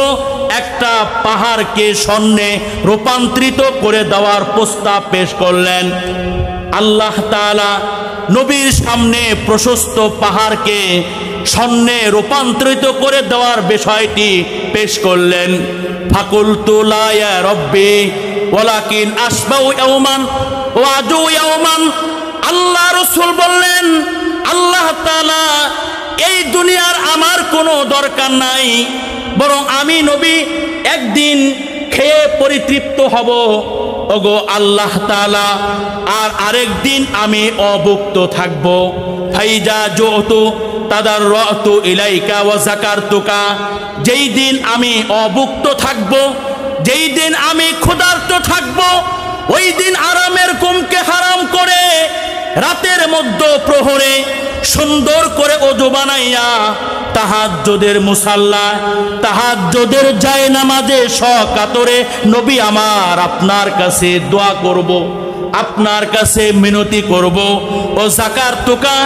একটা পাহাড়কে স্বর্ণে রূপান্তরিত করে দেওয়ার প্রস্তাব পেশ করলেন। আল্লাহ তাআলা নবীর সামনে প্রশস্ত পাহাড়কে স্বর্ণে রূপান্তরিত করে দেওয়ার বিষয়টি পেশ করলেন। ফাকুলতু লা ইয়া রব্বি ওয়ালাকিন আসবাউ ইয়াওমান ওয়া আজু ইয়াওমান। আল্লাহ রাসূল বললেন, আল্লাহ তাআলা এই দুনিয়ার আমার কোনো দরকার নাই, বরং আমি নবী একদিন খেয়ে পরিতৃপ্ত হব, ওগো আল্লাহ তাআলা, আর আরেকদিন আমি অভুক্ত থাকব। ফাইজা যুতু তাদাররাতু ইলাইকা ওয়া যাকারতুকা। যেই দিন আমি অভুক্ত থাকব, যেই দিন আমি ক্ষুধার্ত থাকব, ওই দিন আরামের ঘুমকে হারাম করে রাতের মধ্য প্রহরে সুন্দর করে ওযু বানাইয়া তাহাজ্জুদের মুসাল্লা, তাহাজ্জুদের জায়নামাজে সকাতরে নবী আমার আপনার কাছে দোয়া করব, আপনার কাছে মিনতি করব, ও যাকারতুকা,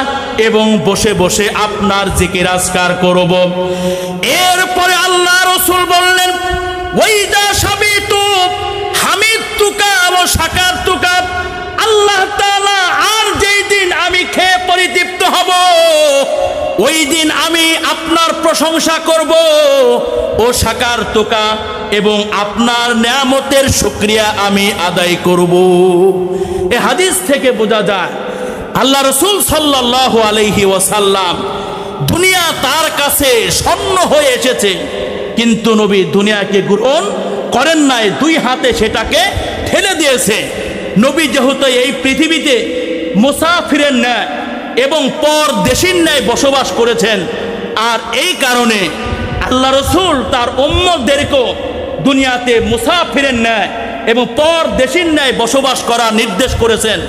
এবং বসে বসে আপনার জিকির আজকার করব। এরপরে আল্লাহ রাসূল বললেন, ওয়াইদা সাবিতু হামিদতুকা ওয়া শাকারতুকা। আল্লাহ তাআলা আর যেই দিন আমি খেয়ে পরিতৃপ্ত হব, ওই দিন আমি আপনার প্রশংসা করব, ও শাকারতুকা, এবং আপনার নিয়ামতের শুকরিয়া আমি আদায় করব। এই হাদিস থেকে বোঝা যায় আল্লাহ রাসূল সাল্লাল্লাহু আলাইহি ওয়াসাল্লাম, দুনিয়া তার কাছে স্বর্ণ হয়ে এসেছে, কিন্তু নবী দুনিয়াকে গ্রহণ করেন নাই, দুই হাতে সেটাকে ঠেলে দিয়েছে। নবী যেহেতু এই পৃথিবীতে মুসাফিরের ন্যায় এবং পরদেশীর ন্যায় বসবাস করেছেন, আর এই কারণে আল্লাহ রাসূল তার উম্মতদেরকেও দুনিয়াতে মুসাফিরের ন্যায় এবং পরদেশীর ন্যায় বসবাস করার নির্দেশ করেছেন।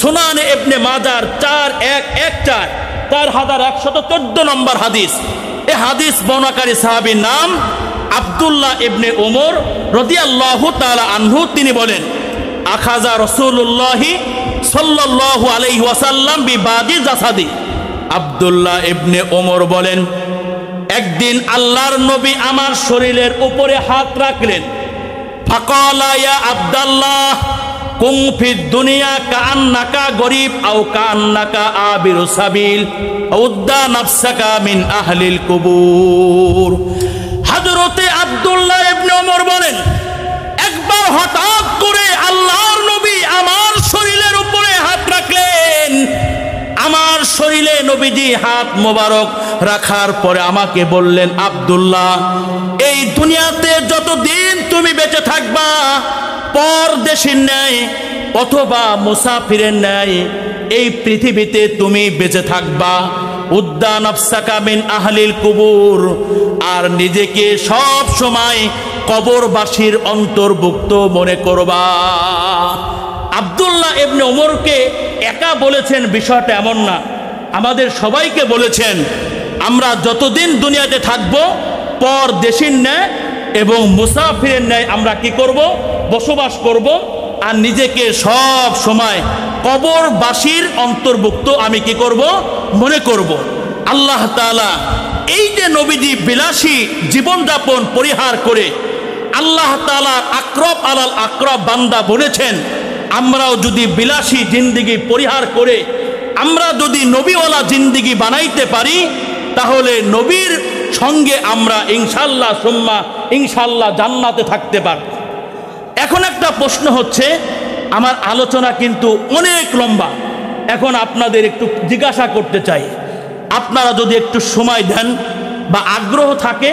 সুনানে ইবনে মাজার 4114 নম্বর হাদিস। এই হাদিস বর্ণনাকারী সাহাবীর নাম আব্দুল্লাহ ইবনে ওমর রাদিয়াল্লাহু তাআলা আনহু। তিনি বলেন, আখাযা রাসূলুল্লাহ সাল্লাল্লাহু আলাইহি ওয়াসাল্লাম বিবাদি জাসাদি। আব্দুল্লাহ ইবনে ওমর বলেন, একদিন আল্লাহর নবী আমার শরীরের উপরে হাত রাখলেন। ফাকালা ইয়া আব্দুল্লাহ কুম ফিদ দুনিয়া কাআন্নাকা গরীব আও কাআন্নাকা আবিরু সাবিল উদ্দা নাফসাকা মিন আহলিল কুবুর। হযরতে আব্দুল্লাহ ইবনে ওমর বলেন, একবার হঠাৎ করে আল্লাহর নবী আমার শরীরের উপরে হাত রাখলেন। আমার শরীরে নবী নবীজি হাত মোবারক রাখার পরে আমাকে বললেন, আব্দুল্লাহ, এই দুনিয়াতে যতদিন তুমি বেঁচে থাকবা, পরদেশীর ন্যায় অথবা মুসাফিরের ন্যায় এই পৃথিবীতে তুমি বেঁচে থাকবা। উদ্দান আফসাকা মিন আহলিল কুবুর, আর নিজেকে সব সময় কবরবাসীর অন্তর্ভুক্ত মনে করবা। আব্দুল্লাহ ইবনে ওমরকে একা বলেছেন বিষয়টা এমন না, আমাদের সবাইকে বলেছেন আমরা যতদিন দুনিয়াতে থাকব পরদেশীর ন্যায় এবং মুসাফিরের ন্যায় আমরা কি করব? বসবাস করব, আর নিজেকে সব সময় কবরবাসীর অন্তর্ভুক্ত আমি কি করব? মনে করব। আল্লাহ তাআলা এই যে নবীজি বিলাসী জীবনযাপন পরিহার করে আল্লাহ তাআলার আকরব আলাল আকরব বান্দা বলেছেন, আমরাও যদি বিলাসী জিন্দিগি পরিহার করে আমরা যদি নবীওয়ালা জিন্দিগি বানাইতে পারি, তাহলে নবীর সঙ্গে আমরা ইনশাল্লাহ সুম্মা ইনশাল্লাহ জান্নাতে থাকতে পারব। এখন একটা প্রশ্ন হচ্ছে, আমার আলোচনা কিন্তু অনেক লম্বা, এখন আপনাদের একটু জিজ্ঞাসা করতে চাই, আপনারা যদি একটু সময় দেন বা আগ্রহ থাকে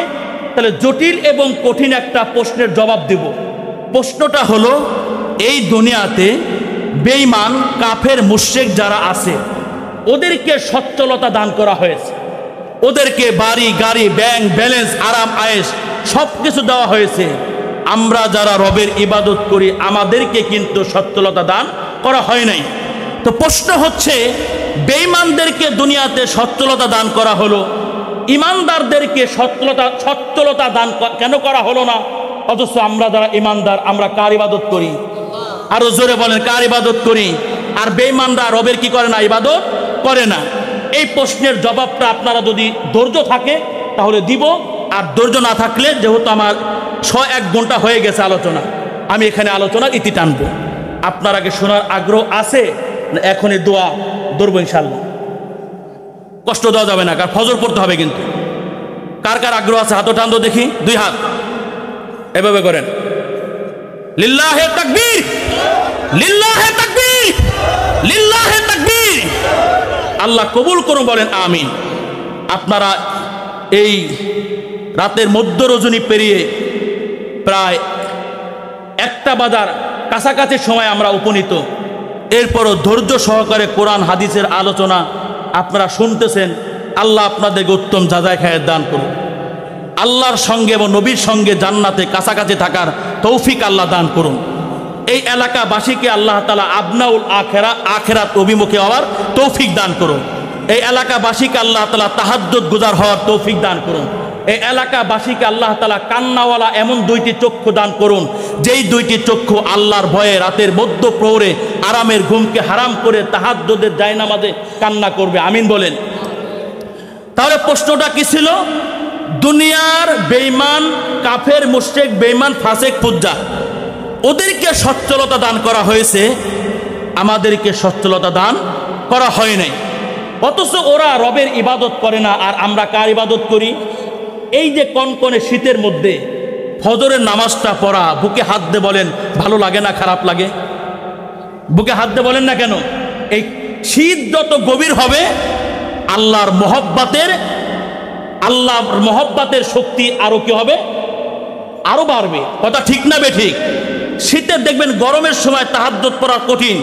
তাহলে জটিল এবং কঠিন একটা প্রশ্নের জবাব দেব। প্রশ্নটা হলো, এই দুনিয়াতে বেঈমান কাফের মুশরিক যারা আছে ওদেরকে সচ্ছলতা দান করা হয়েছে, ওদেরকে বাড়ি গাড়ি ব্যাংক ব্যালেন্স আরাম আয়েশ সব কিছু দেওয়া হয়েছে। আমরা যারা রবের ইবাদত করি আমাদেরকে কিন্তু সচ্ছলতা দান করা হয় নাই। তো প্রশ্ন হচ্ছে, বেঈমানদেরকে দুনিয়াতে সচ্ছলতা দান করা হলো, ইমানদারদেরকে সচ্ছলতা দান কেন করা হলো না? অথচ আমরা যারা ইমানদার আমরা কার ইবাদত করি? আরো জোরে বলেন, কার ইবাদত করি? আর বেঈমানরা রবের কি করে না? ইবাদত করে না। এই প্রশ্নের জবাবটা আপনারা যদি ধৈর্য থাকে তাহলে দিব, আর ধৈর্য না থাকলে, যেহেতু আমার 1 ঘন্টা হয়ে গেছে আলোচনা, আমি এখানে আলোচনার ইতি টানব। আপনার আগে শোনার আগ্রহ আছে না? এখনই দোয়া ধরবো ইনশাল্লাহ, কষ্ট দেওয়া যাবে না, কারণ ফজর পড়তে হবে। কিন্তু কার কার আগ্রহ আছে হাত টান দেখি, 2 হাত এভাবে করেন। লিল্লাহে তাকবীর, লিল্লাহে তাকবীর, লিল্লাহে তাকবীর। আল্লাহ কবুল করুন, বলেন আমিন। আপনারা এই রাতের মধ্য রজনী পেরিয়ে প্রায় 1টা বাজার কাছাকাছি সময় আমরা উপনীত, এরপরও ধৈর্য সহকারে কোরআন হাদিসের আলোচনা আপনারা শুনতেছেন। আল্লাহ আপনাদেরকে উত্তম যাজায় খায়ের দান করুন। আল্লাহর সঙ্গে এবং নবীর সঙ্গে জান্নাতে কাছাকাছি থাকার তৌফিক আল্লাহ দান করুন। এই এলাকাবাসীকে আল্লাহ তাআলা আবনাউল আখিরাত অভিমুখে হওয়ার তৌফিক দান করুন। এই এলাকাবাসীকে আল্লাহ তাআলা তাহাজ্জুদ গুজার হওয়ার তৌফিক দান করুন। এই এলাকাবাসীকে আল্লাহ তাআলা কান্নাওয়ালা এমন 2টি চক্ষু দান করুন, যেই 2টি চক্ষু আল্লাহর ভয়ে রাতের মধ্য প্রহরে আরামের ঘুমকে হারাম করে তাহাজ্জুদের জায়নামাজে কান্না করবে। আমিন বলেন। তাহলে প্রশ্নটা কি ছিল? দুনিয়ার বেঈমান কাফের মুশরিক বেঈমান ফাসিক ফুজ্জার ওদেরকে সচ্ছলতা দান করা হয়েছে, আমাদেরকে সচ্ছলতা দান করা হয় নাই। অথচ ওরা রবের ইবাদত করে না, আর আমরা কার ইবাদত করি? এই যে কনকনে শীতের মধ্যে ফজরের নামাজটা পড়া, বুকে হাত দিয়ে বলেন ভালো লাগে না খারাপ লাগে? বুকে হাত দিয়ে বলেন না কেন? এই শীত যত গভীর হবে আল্লাহর মহব্বতের শক্তি আরো কি হবে? আরো বাড়বে। কথা ঠিক না বেঠিক? শীতের দেখবেন গরমের সময় তাহাজ্জুদ পড়া কঠিন,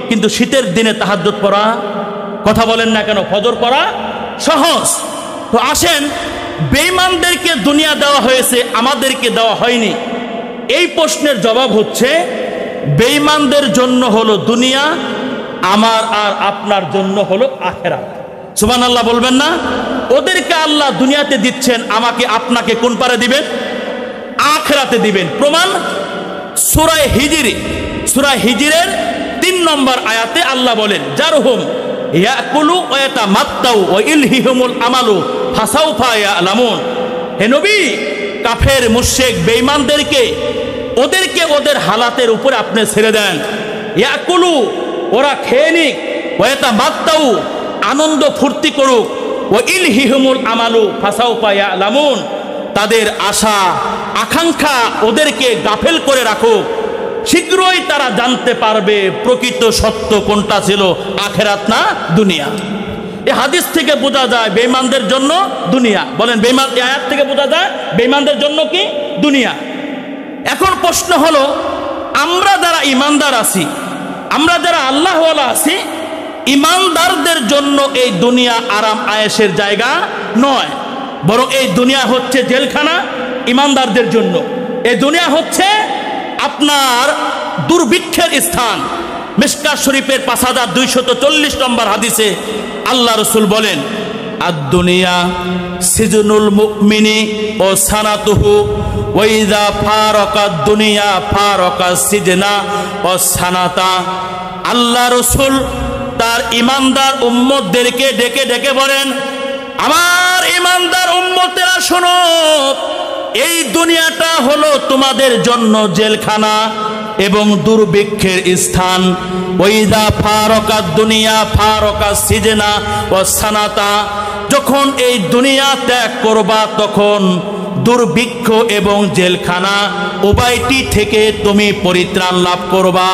কিন্তু শীতের দিনে তাহাজ্জুদ পড়া, কথা বলেন না কেন, ফজর পড়া সহজ। তো আসেন, বেঈমানদেরকে দুনিয়া দেওয়া হয়েছে, আমাদেরকে দেওয়া হয়নি। এই প্রশ্নের জবাব হচ্ছে, বেঈমানদের জন্য হলো দুনিয়া, আমার আর আপনার জন্য হলো আখিরাত। সুবহানাল্লাহ বলবেন না? ওদেরকে আল্লাহ দুনিয়াতে দিচ্ছেন, আমাকে আপনাকে কোন পারে দিবেন? আখিরাতে দিবেন। প্রমাণ সূরা হিজরের 3 নম্বর আয়াতে আল্লাহ বলেন, জারহুম ইয়াকুলু ওয়া ইয়াতামাত্তাউ ওয়া ইলহিহুমুল আমালু ফাসাউফা ইয়ালামুন। হে নবী, কাফের মুশরিক বেঈমানদেরকে ওদের হালাতের উপরে আপনি ছেড়ে দেন। ইয়াকুলু, ওরা খেয়ে নিক, ওয়া ইয়াতামাত্তাউ, আনন্দ ফুর্তি করুক, ওয়া ইলহিহুমুল আমালু ফাসাউফা ইয়ালামুন, তাদের আশা আকাঙ্ক্ষা ওদেরকে গাফেল করে রাখুক, শীঘ্রই তারা জানতে পারবে প্রকৃত সত্য কোনটা ছিল, আখিরাত না দুনিয়া। এই হাদিস থেকে বোঝা যায় বেঈমানদের জন্য দুনিয়া। বলেন বেঈমান, এই আয়াত থেকে বোঝা যায় বেঈমানদের জন্য কি দুনিয়া। এখন প্রশ্ন হলো, আমরা যারা ইমানদার আছি, আমরা যারা আল্লাহওয়ালা আছি, ইমানদারদের জন্য এই দুনিয়া আরাম আয়েশের জায়গা নয়, বরং এই দুনিয়া হচ্ছে জেলখানা। ইমানদারদের জন্য এই দুনিয়া হচ্ছে আপনার দুর্ভিক্ষের স্থান। মিশকাত শরীফের 5240 নম্বর হাদিসে আল্লাহ রাসূল বলেন, আদ-দুনিয়া সিজনুল মুমিনি ও সানাতুহু ওয়া ইযা ফারাকাদ দুনিয়া ফারাকা সিজনা ও সানাতা। আল্লাহ রাসূল তার ইমানদার উম্মতদেরকে ডেকে ডেকে বলেন, আমার ইমানদার উম্মতেরা শোনো, এই দুনিয়াটা হলো তোমাদের জন্য জেলখানা এবং দুর্ভিক্ষের স্থান। ওয়াইদা ফারাকাদ দুনিয়া ফারাকা সিজনা ওয়া সানাতা। যখন এই দুনিয়া ত্যাগ করবা তখন দুর্ভিক্ষ এবং জেলখানা উভয়টি থেকে তুমি পরিত্রাণ লাভ করবা।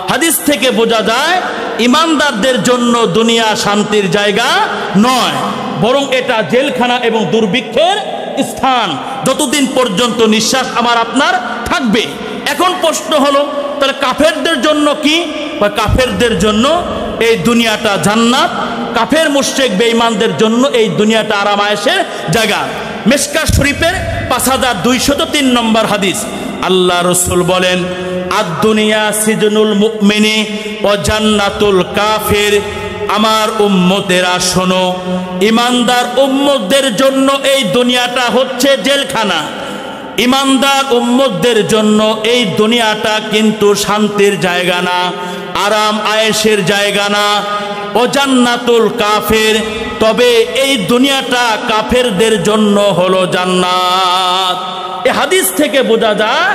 হাদিস থেকে বোঝা যায় ইমানদারদের জন্য দুনিয়া শান্তির জায়গা নয়, বরং এটা জেলখানা এবং দুর্ভিক্ষের স্থান, যতদিন পর্যন্ত নিঃশ্বাস আমার আপনার থাকবে। এখন প্রশ্ন হলো, তাহলে কাফেরদের জন্য কি? কাফেরদের জন্য এই দুনিয়াটা জান্নাত, কাফের মুশরিক বেঈমানদের জন্য এই দুনিয়াটা আরাম আয়েশের জায়গা। মিশকাত শরীফের 5203 নম্বর হাদিস আল্লাহ রাসূল বলেন, আদ-দুনিয়া সিজনুল মুমিনি ওয়া জান্নাতুল কাফির। আমার উম্মতেরা শোনো, ইমানদার উম্মতদের জন্য এই দুনিয়াটা হচ্ছে জেলখানা। ইমানদার উম্মতদের জন্য এই দুনিয়াটা কিন্তু শান্তির জায়গা না, আরাম আয়েশের জায়গা না। ও জান্নাতুল কাফের, তবে এই দুনিয়াটা কাফেরদের জন্য হলো জান্নাত। এই হাদিস থেকে বোঝা যায়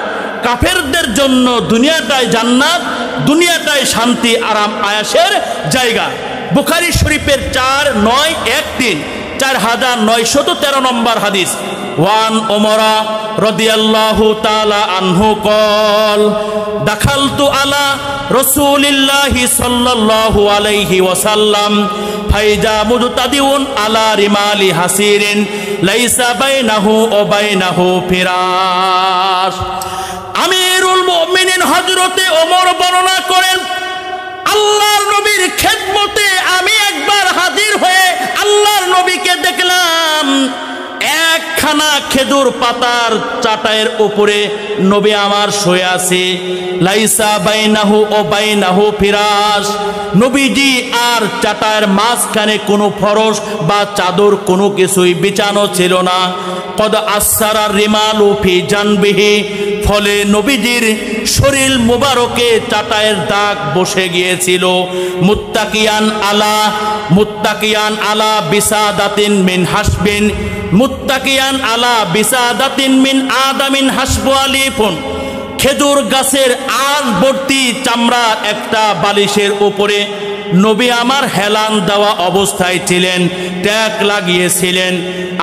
কাফেরদের জন্য দুনিয়াটাই জান্নাত, দুনিয়াটাই শান্তি আরাম আয়েশের জায়গা। বুখারী শরীফের 4913 4913 নম্বর হাদিস, ওয়ান ওমরা রাদিয়াল্লাহু তাআলা আনহু কল, দাখালতু আলা রাসূলিল্লাহি সাল্লাল্লাহু আলাইহি ওয়াসাল্লাম ফাইজা মুজতাদিউন আলা রিমালি হাসিরিন লাইসা বাইনাহু ওয়া বাইনাহু ফিরাশ। আমিরুল মুমিনিন হযরতে ওমর বর্ণনা করেন, আল্লাহর নবীর খেদমতে আমি একবার হাজির হয়ে আল্লাহর নবীকে দেখলাম একখানা খেজুর পাতার চাটাইয়ের উপরে নবী আমার শুয়ে আছে। লাইসা বাইনাহু ও বাইনাহু ফিরাশ, নবীজি আর চাটাইয়ের মাঝখানে কোনো ফরশ বা চাদর কোনো কিছুই বিছানো ছিল না। কদ আসসারার রিমালু ফি জানবিহি, ফলে নবীজির শরীর মুবারকে চাটাইয়ের দাগ বসে গিয়েছিল। মুত্তাকিয়ান আলা বিসাদাতিন মিন হাসবিন, মুত্তাকিয়ান আলা বিসাদাতিন মিন আদামিন হাসবু আলিফুন। খেজুর গাছের আঁশ ভর্তি চামড়া একটা বালিশের উপরে নবী আমার হেলান দেওয়া অবস্থায় ছিলেন, ট্যাগ লাগিয়েছিলেন।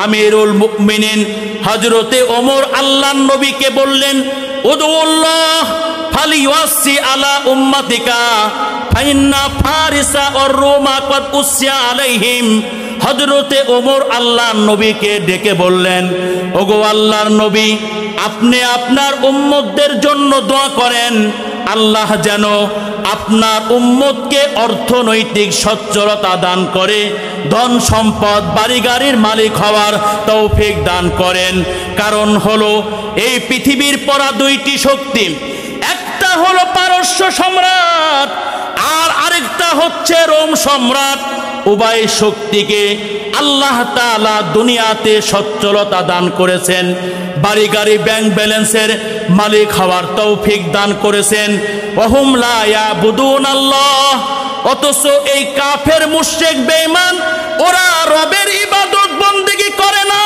আমিরুল মুমিনিন হযরতে ওমর আল্লাহর নবীকে বললেন, উদুল্লাহ ফালিওয়াসি আলা উম্মাতিকা ফাইন্না ফারিসা ওয়ার রোমা কদ উসিয়া আলাইহিম। হযরতে ওমর আল্লাহর নবীকে ডেকে বললেন, ওগো আল্লাহর নবী, আপনি আপনার উম্মতদের জন্য দোয়া করেন, আল্লাহ যেন আপনার উম্মতকে অর্থনৈতিক সচ্ছলতা দান করে, ধন সম্পদ বাড়ি গাড়ির মালিক হওয়ার তৌফিক দান করেন। কারণ হলো এই পৃথিবীর পরা দুইটি শক্তি, একটা হলো পারস্য সম্রাট আর আরেকটা হচ্ছে রোম সম্রাট। উভয় শক্তিকে আল্লাহ তাআলা দুনিয়াতে সচ্ছলতা দান করেছেন, বাড়ি গাড়ি ব্যাংক ব্যালেন্সের মালিক হওয়ার তৌফিক দান করেছেন। ওয়াহুম লা ইয়াবুদুন আল্লাহ, অথচ এই কাফের মুশরিক বেঈমান ওরা রবের ইবাদত বন্দেগী করে না।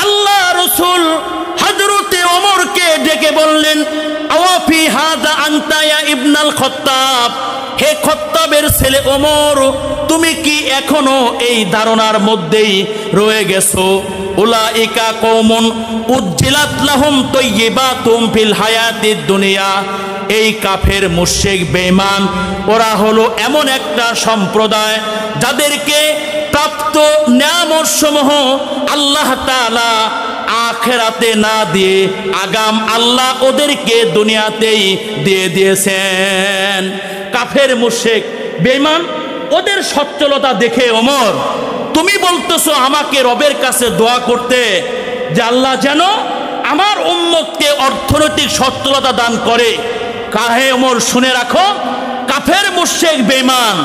আল্লাহ রাসূল হযরতে ওমরকে ডেকে বললেন, আওয়াফি হাযা আনতা ইয়া ইবনাল খাত্তাব, হে খাত্তাবের ছেলে ওমর, তুমি কি এখনো এই ধারণার মধ্যেই রয়ে গেছো। উলাইকা কওমুন উজ্জিলাত লাহুম তাইয়্যিবাতুম ফিল হায়াতিদ দুনিয়া। এই কাফের মুশরিক বেঈমান ওরা হলো এমন একটা সম্প্রদায় যাদেরকে প্রাপ্ত নিয়ামতসমূহ আল্লাহ তাআলা আখিরাতে না দিয়ে আগাম আল্লাহ ওদেরকে দুনিয়াতেই দিয়ে দিয়েছেন। কাফের মুশরিক বেঈমান ওদের সচ্ছলতা দেখে ওমর, তুমি বলতেছো আমাকে রবের কাছে দোয়া করতে যে আল্লাহ যেন আমার উম্মতকে অর্থনৈতিক সচ্ছলতা দান করে। কাহে ওমর, শুনে রাখো, কাফের মুশরিক বেঈমান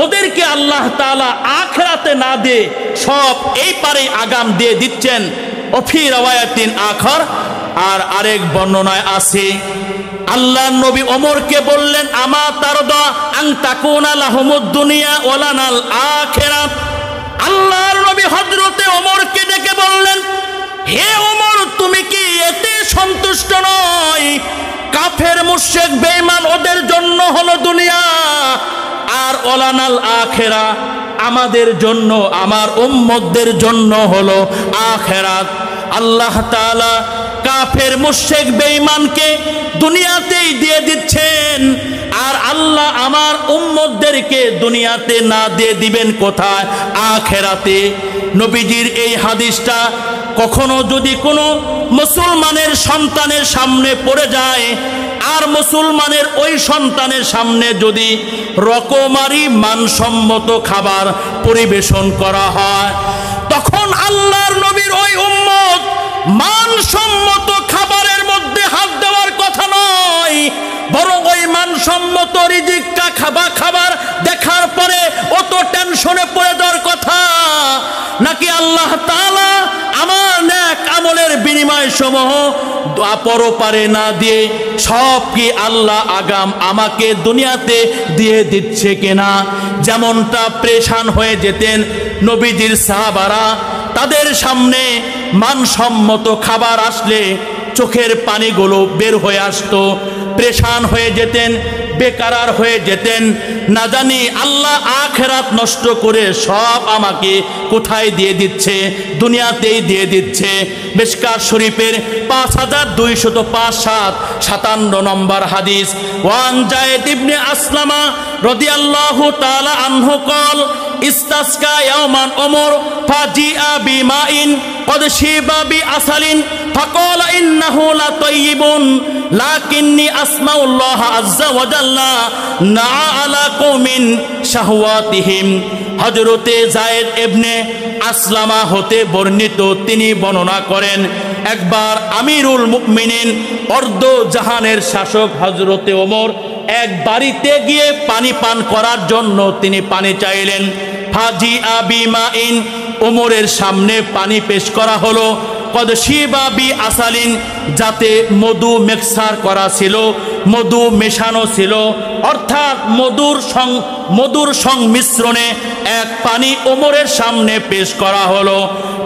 ওদেরকে আল্লাহ তাআলা আখিরাতে না দিয়ে সব এই পারে আগাম দিয়ে দিচ্ছেন। ওফি রাওয়ায়াতিন আখর, আর আরেক বর্ণনায় আছে আল্লাহ নবী ওমরকে বললেন আমা তারদা আন তাকুনা লাহুমুদ দুনিয়া ওয়া লানাল আখিরাত। আল্লাহর নবী হযরতে ওমরকে ডেকে বললেন, হে ওমর, তুমি কি এতে সন্তুষ্ট নয়? কাফের মুশরিক বেঈমান ওদের জন্য হলো দুনিয়া আর ওলানাল আখিরা আমাদের জন্য, আমার উম্মতদের জন্য হলো আখিরাত। আল্লাহ তাআলা কাফের মুশরিক বেঈমানকে দুনিয়াতেই দিয়ে দিচ্ছেন, আর আল্লাহ আমার উম্মতদেরকে দুনিয়াতে না দিয়ে দিবেন কোথায়? আখিরাতে। নবীজির এই হাদিসটা কখনো যদি কোনো মুসলমানের সন্তানের সামনে পড়ে যায় আর মুসলমানের ওই সন্তানের সামনে যদি রকমারি মানসম্মত খাবার পরিবেশন করা হয়, তখন আল্লাহর নবীর ওই উম্মত মানসম্মত খাবারের মধ্যে হাত দেওয়ার কথা নয়, বরং ওই মানসম্মত রিজিক্কা খাবার দেখার পরে অত টেনশনে পড়ে যাওয়ার কথা নাকি আল্লাহ তাআলা আমার নেক আমলের বিনিময় সমূহ পরপারে না দিয়ে সব কি আল্লাহ আগাম আমাকে দুনিয়াতে দিয়ে দিচ্ছে কিনা। যেমনটা পরেশান হয়ে যেতেন নবীজির সাহাবারা, তাদের সামনে মানসম্মত খাবার আসলে চোখের পানিগুলো বের হয়ে আসতো, পরেশান হয়ে যেতেন, বেকারার হয়ে যেতেন, না জানি আল্লাহ আখিরাত নষ্ট করে সব আমাকে কোথায় দিয়ে দিচ্ছে? দুনিয়াতেই দিয়ে দিচ্ছে। মিশকাত শরীফের 5257 নম্বর হাদিস, ওয়ান যায়েদ ইবনে আসলামা রাদিয়াল্লাহু তাআলা আনহু قال ইস্তাসকা ইয়াওমান ওমর ফাজিআ বিমাইন قد شيب بعسل فقال إنه لطيب لكني أسمع الله عز وجل نعى على قوم شهواتهم। হযরতে যায়েদ ইবনে আসলামা হতে বর্ণিত, তিনি বর্ণনা করেন একবার আমিরুল মুমিনিন অর্ধ জাহানের শাসক হযরতে ওমর এক বাড়িতে গিয়ে পানি পান করার জন্য তিনি পানি চাইলেন। ফাজিআ বিমাইন, ওমরের সামনে পানি পেশ করা হলো। কদ শিবা বি আসালিন, যাতে মধু মিক্সার করা ছিল, মধু মেশানো ছিল, অর্থাৎ মধুর সংমিশ্রণে এক পানি ওমরের সামনে পেশ করা হলো।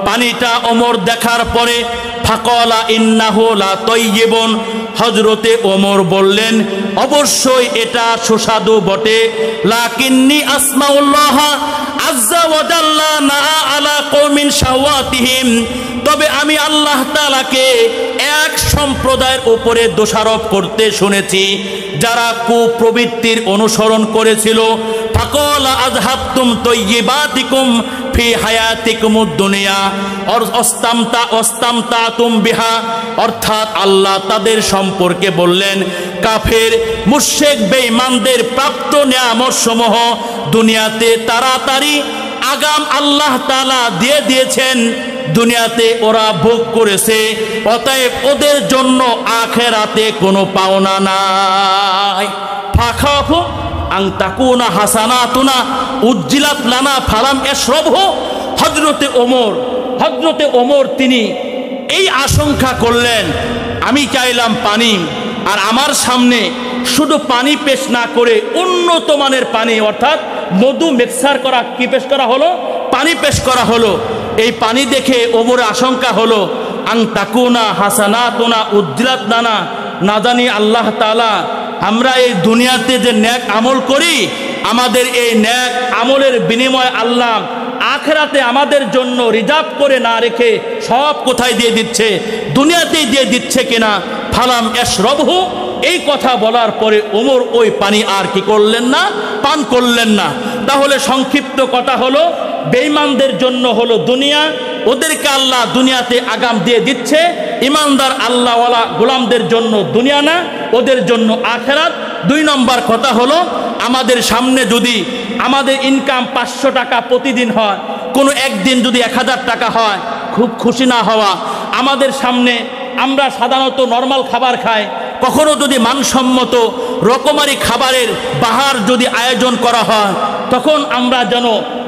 পানিটা ওমর দেখার পরে ফাকালা ইন্নাহু লা তাইয়্যিবুন, হযরতে ওমর বললেন অবশ্যই এটা সুস্বাদু বটে। লাকিন্নি আসমাউল্লাহ আজ্জা ওয়া জাল্লা না আলা কওমিন শাওয়াতিহিম, তবে আমি আল্লাহ তাআলাকে এক সম্প্রদায়ের উপরে দোষারোপ করতে শুনেছি যারা কুপ্রবৃত্তির অনুসরণ করেছিল। ফাকালা আযহাবতুম তাইয়্যিবাতিকুম ফি হায়াতিকুমুদ দুনিয়া অস্তামতাতুম বিহা, অর্থাৎ আল্লাহ তাদের সম্পর্কে বললেন কাফের মুশরিক বেঈমানদের প্রাপ্ত নিয়ামত সমূহ দুনিয়াতে তাড়াতাড়ি আগাম আল্লাহ তাআলা দিয়ে দিয়েছেন, দুনিয়াতে ওরা ভোগ করেছে, অতএব ওদের জন্য আখিরাতে কোনো পাওনা নাই। ফাখাফু আন তাকুনা হাসানাতুনা উজ্জিলাত লানা ফালাম ইশরাবহু। হযরতে ওমর তিনি এই আশঙ্কা করলেন, আমি চাইলাম পানি, আর আমার সামনে শুধু পানি পেশ না করে উন্নত মানের পানি, অর্থাৎ মধু মিক্সার করা, কি পেশ করা হলো? পানি পেশ করা হলো। এই পানি দেখে ওমরের আশঙ্কা হলো আন তাকুনা হাসানাতুনা উজ্জিলাত লানা, না জানি আল্লাহ তাআলা আমরা এই দুনিয়াতে যে নেক আমল করি, আমাদের এই নেক আমলের বিনিময়ে আল্লাহ আখেরাতে আমাদের জন্য রিজার্ভ করে না রেখে সব কোথায় দিয়ে দিচ্ছে, দুনিয়াতেই দিয়ে দিচ্ছে কিনা। ফালাম ইয়াশরাবহু, এই কথা বলার পরে ওমর ওই পানি আর কি করলেন না, পান করলেন না। তাহলে সংক্ষিপ্ত কথা হলো, বেঈমানদের জন্য হলো দুনিয়া, ওদেরকে আল্লাহ দুনিয়াতে আগাম দিয়ে দিচ্ছে। ইমানদার আল্লাহওয়ালা গোলামদের জন্য দুনিয়া না, ওদের জন্য আখেরাত। 2 নম্বর কথা হলো, আমাদের সামনে যদি আমাদের ইনকাম 500 টাকা প্রতিদিন হয়, কোনো একদিন যদি 1000 টাকা হয়, খুব খুশি না হওয়া। আমাদের সামনে আমরা সাধারণত নর্মাল খাবার খাই, কখনো যদি মানসম্মত রকমারি খাবারের বাহার যদি আয়োজন করা হয়, তখন আমরা যেন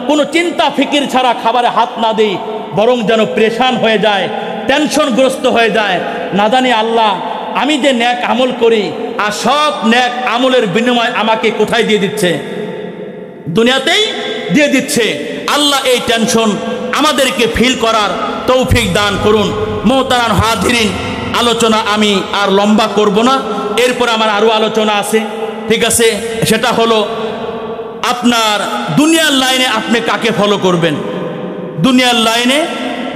কোনো চিন্তা ফিকির ছাড়া খাবারে হাত না দিই, বরং যেন প্রেশান হয়ে যায়, টেনশনগ্রস্ত হয়ে যায়। না জানি আল্লাহ আমি যে ন্যাক আমল করি, আর সব ন্যাক আমলের বিনিময় আমাকে কোথায় দিয়ে দিচ্ছে, দুনিয়াতেই দিয়ে দিচ্ছে। আল্লাহ এই টেনশন আমাদেরকে ফিল করার তৌফিক দান করুন। মোহতারাম হাজিরিন, আলোচনা আমি আর লম্বা করব না, এরপর আমার আরও আলোচনা আছে, ঠিক আছে। সেটা হলো আপনার দুনিয়ার লাইনে আপনি কাকে ফলো করবেন। দুনিয়ার লাইনে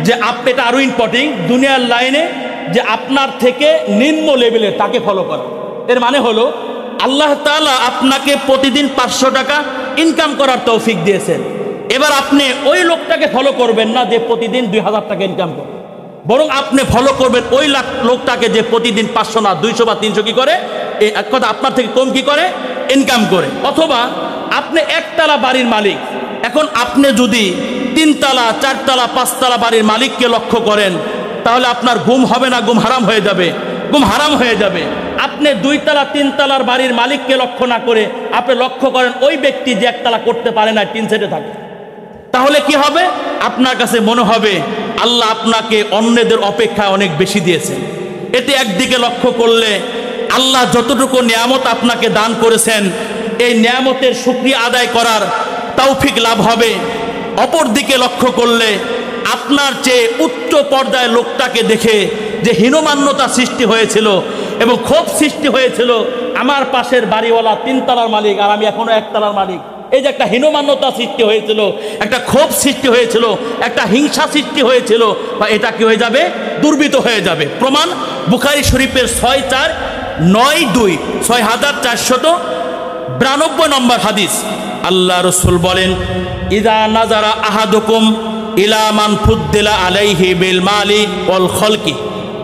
যে আপনি, এটা আরও ইম্পর্টেন্ট, দুনিয়ার লাইনে যে আপনার থেকে নিম্ন লেভেলের তাকে ফলো করা। এর মানে হলো আল্লাহ তাআলা আপনাকে প্রতিদিন 500 টাকা ইনকাম করার তৌফিক দিয়েছেন। এবার আপনি ওই লোকটাকে ফলো করবেন না যে প্রতিদিন 2000 টাকা ইনকাম করে, বরং আপনি ফলো করবেন ওই লোকটাকে যে প্রতিদিন 500 না 200 বা 300 কি করে, এই এক কথা আপনার থেকে কম কি করে, ইনকাম করে। অথবা আপনি একতলা বাড়ির মালিক, এখন আপনি যদি 3 তলা 4 তলা 5 তলা বাড়ির মালিককে লক্ষ্য করেন, তাহলে আপনার ঘুম হবে না, ঘুম হারাম হয়ে যাবে, ঘুম হারাম হয়ে যাবে। আপনি 2 তলা 3 তলার বাড়ির মালিককে লক্ষ্য না করে আপনি লক্ষ্য করেন ওই ব্যক্তি যে 1 তলা করতে পারে না, 3 সেটে থাকে, তাহলে কি হবে, আপনার কাছে মনে হবে আল্লাহ আপনাকে অন্যদের অপেক্ষায় অনেক বেশি দিয়েছেন। এতে একদিকে লক্ষ্য করলে আল্লাহ যতটুকু নিয়ামত আপনাকে দান করেছেন, এই নিয়ামতের শুকরিয়া আদায় করার তৌফিক লাভ হবে। অপর দিকে লক্ষ্য করলে আপনার চেয়ে উচ্চ পর্যায়ের লোকটাকে দেখে যে হীনমান্যতা সৃষ্টি হয়েছিল এবং ক্ষোভ সৃষ্টি হয়েছিল, আমার পাশের বাড়িওয়ালা 3 তলার মালিক আর আমি এখনো 1 তলার মালিক, এই যে একটা হীনমান্যতা সৃষ্টি হয়েছিল, একটা ক্ষোভ সৃষ্টি হয়েছিল, একটা হিংসা সৃষ্টি হয়েছিল, বা এটা কি হয়ে যাবে, দুর্বৃত হয়ে যাবে। প্রমাণ বুখারী শরীফের 6492 6492 নম্বর হাদিস। আল্লাহ রাসূল বলেন, ইযা নাযারা আহাদুকুম ইলা মান ফুদ্দিলা আলাইহি বিল মালি ওয়াল খলকি।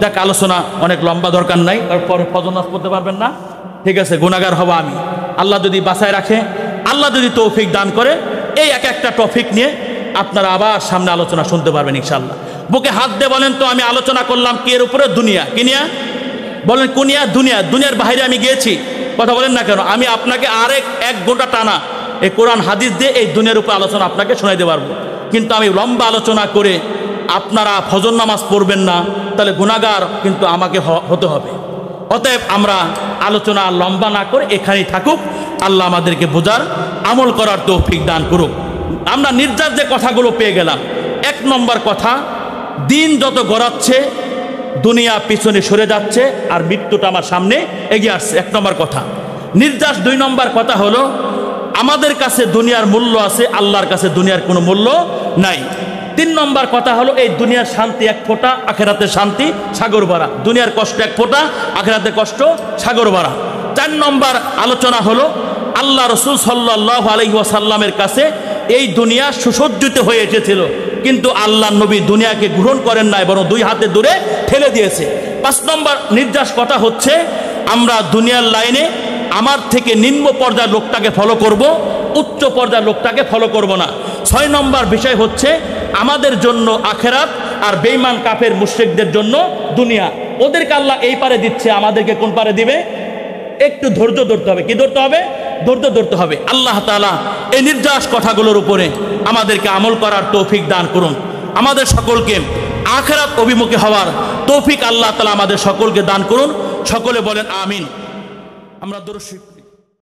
দেখ আলোচনা অনেক লম্বা, দরকার নাই, তারপরে ফজর নামাজ পড়তে পারবেন না, ঠিক আছে, গুনাহগার হব আমি। আল্লাহ যদি বাঁচায় রাখে, আল্লাহ যদি তৌফিক দান করে, এই একটা টপিক নিয়ে আপনারা আবার সামনে আলোচনা শুনতে পারবেন ইনশাআল্লাহ। বুকে হাত দিয়ে বলেন তো, আমি আলোচনা করলাম কি এর উপরে, দুনিয়া কি নিয়া বলেন, কুনিয়া দুনিয়া, দুনিয়ার বাইরে আমি গিয়েছি, কথা বলেন না কেন। আমি আপনাকে আরেক 1 ঘন্টা টানা এই কোরআন হাদিস দিয়ে এই দুনিয়ার উপর আলোচনা আপনাকে শোনাইতে পারবো, কিন্তু আমি লম্বা আলোচনা করে আপনারা ফজর নামাজ পড়বেন না, তাহলে গুনাহগার কিন্তু আমাকে হতে হবে। অতএব আমরা আলোচনা লম্বা না করে এখানেই থাকুক। আল্লাহ আমাদেরকে বোঝার, আমল করার তৌফিক দান করুক। আমরা নির্যাস যে কথাগুলো পেয়ে গেলাম, 1 নম্বর কথা, দিন যত গড়াচ্ছে দুনিয়া পিছনে সরে যাচ্ছে আর মৃত্যুটা আমার সামনে এগিয়ে আসছে, 1 নম্বর কথা। নির্যাস 2 নম্বর কথা হলো, আমাদের কাছে দুনিয়ার মূল্য আছে, আল্লাহর কাছে দুনিয়ার কোনো মূল্য নাই। 3 নম্বর কথা হলো, এই দুনিয়ার শান্তি 1 ফোঁটা, আখিরাতের শান্তি সাগর ভরা। দুনিয়ার কষ্ট 1 ফোঁটা, আখিরাতের কষ্ট সাগর ভরা। 4 নম্বর আলোচনা হলো, আল্লাহ রাসূল সাল্লাল্লাহু আলাইহি ওয়াসাল্লামের কাছে এই দুনিয়া সুসজ্জিত হয়ে এসেছিল, কিন্তু আল্লাহ নবী দুনিয়াকে গ্রহণ করেন নাই, বরং 2 হাতে দূরে ঠেলে দিয়েছে। 5 নম্বর নির্যাস কথা হচ্ছে, আমরা দুনিয়ার লাইনে আমার থেকে নিম্ন পর্যায়ের লোকটাকে ফলো করব, উচ্চ পর্যায়ের লোকটাকে ফলো করব না। 6 নম্বর বিষয় হচ্ছে, আমাদের জন্য আখেরাত আর বেঈমান কাফের মুশরিকদের জন্য দুনিয়া। ওদেরকে আল্লাহ এই পারে দিচ্ছে, আমাদেরকে কোন পারে দিবে, একটু ধৈর্য ধরতে হবে। কি ধরতে হবে? ধৈর্য ধরতে হবে। আল্লাহ তাআলা এই নির্যাস কথাগুলোর উপরে আমাদেরকে আমল করার তৌফিক দান করুন। আমাদের সকলকে আখিরাত অভিমুখী হওয়ার তৌফিক আল্লাহ তাআলা আমাদের সকলকে দান করুন। সকলে বলেন আমিন। আমরা দরুদ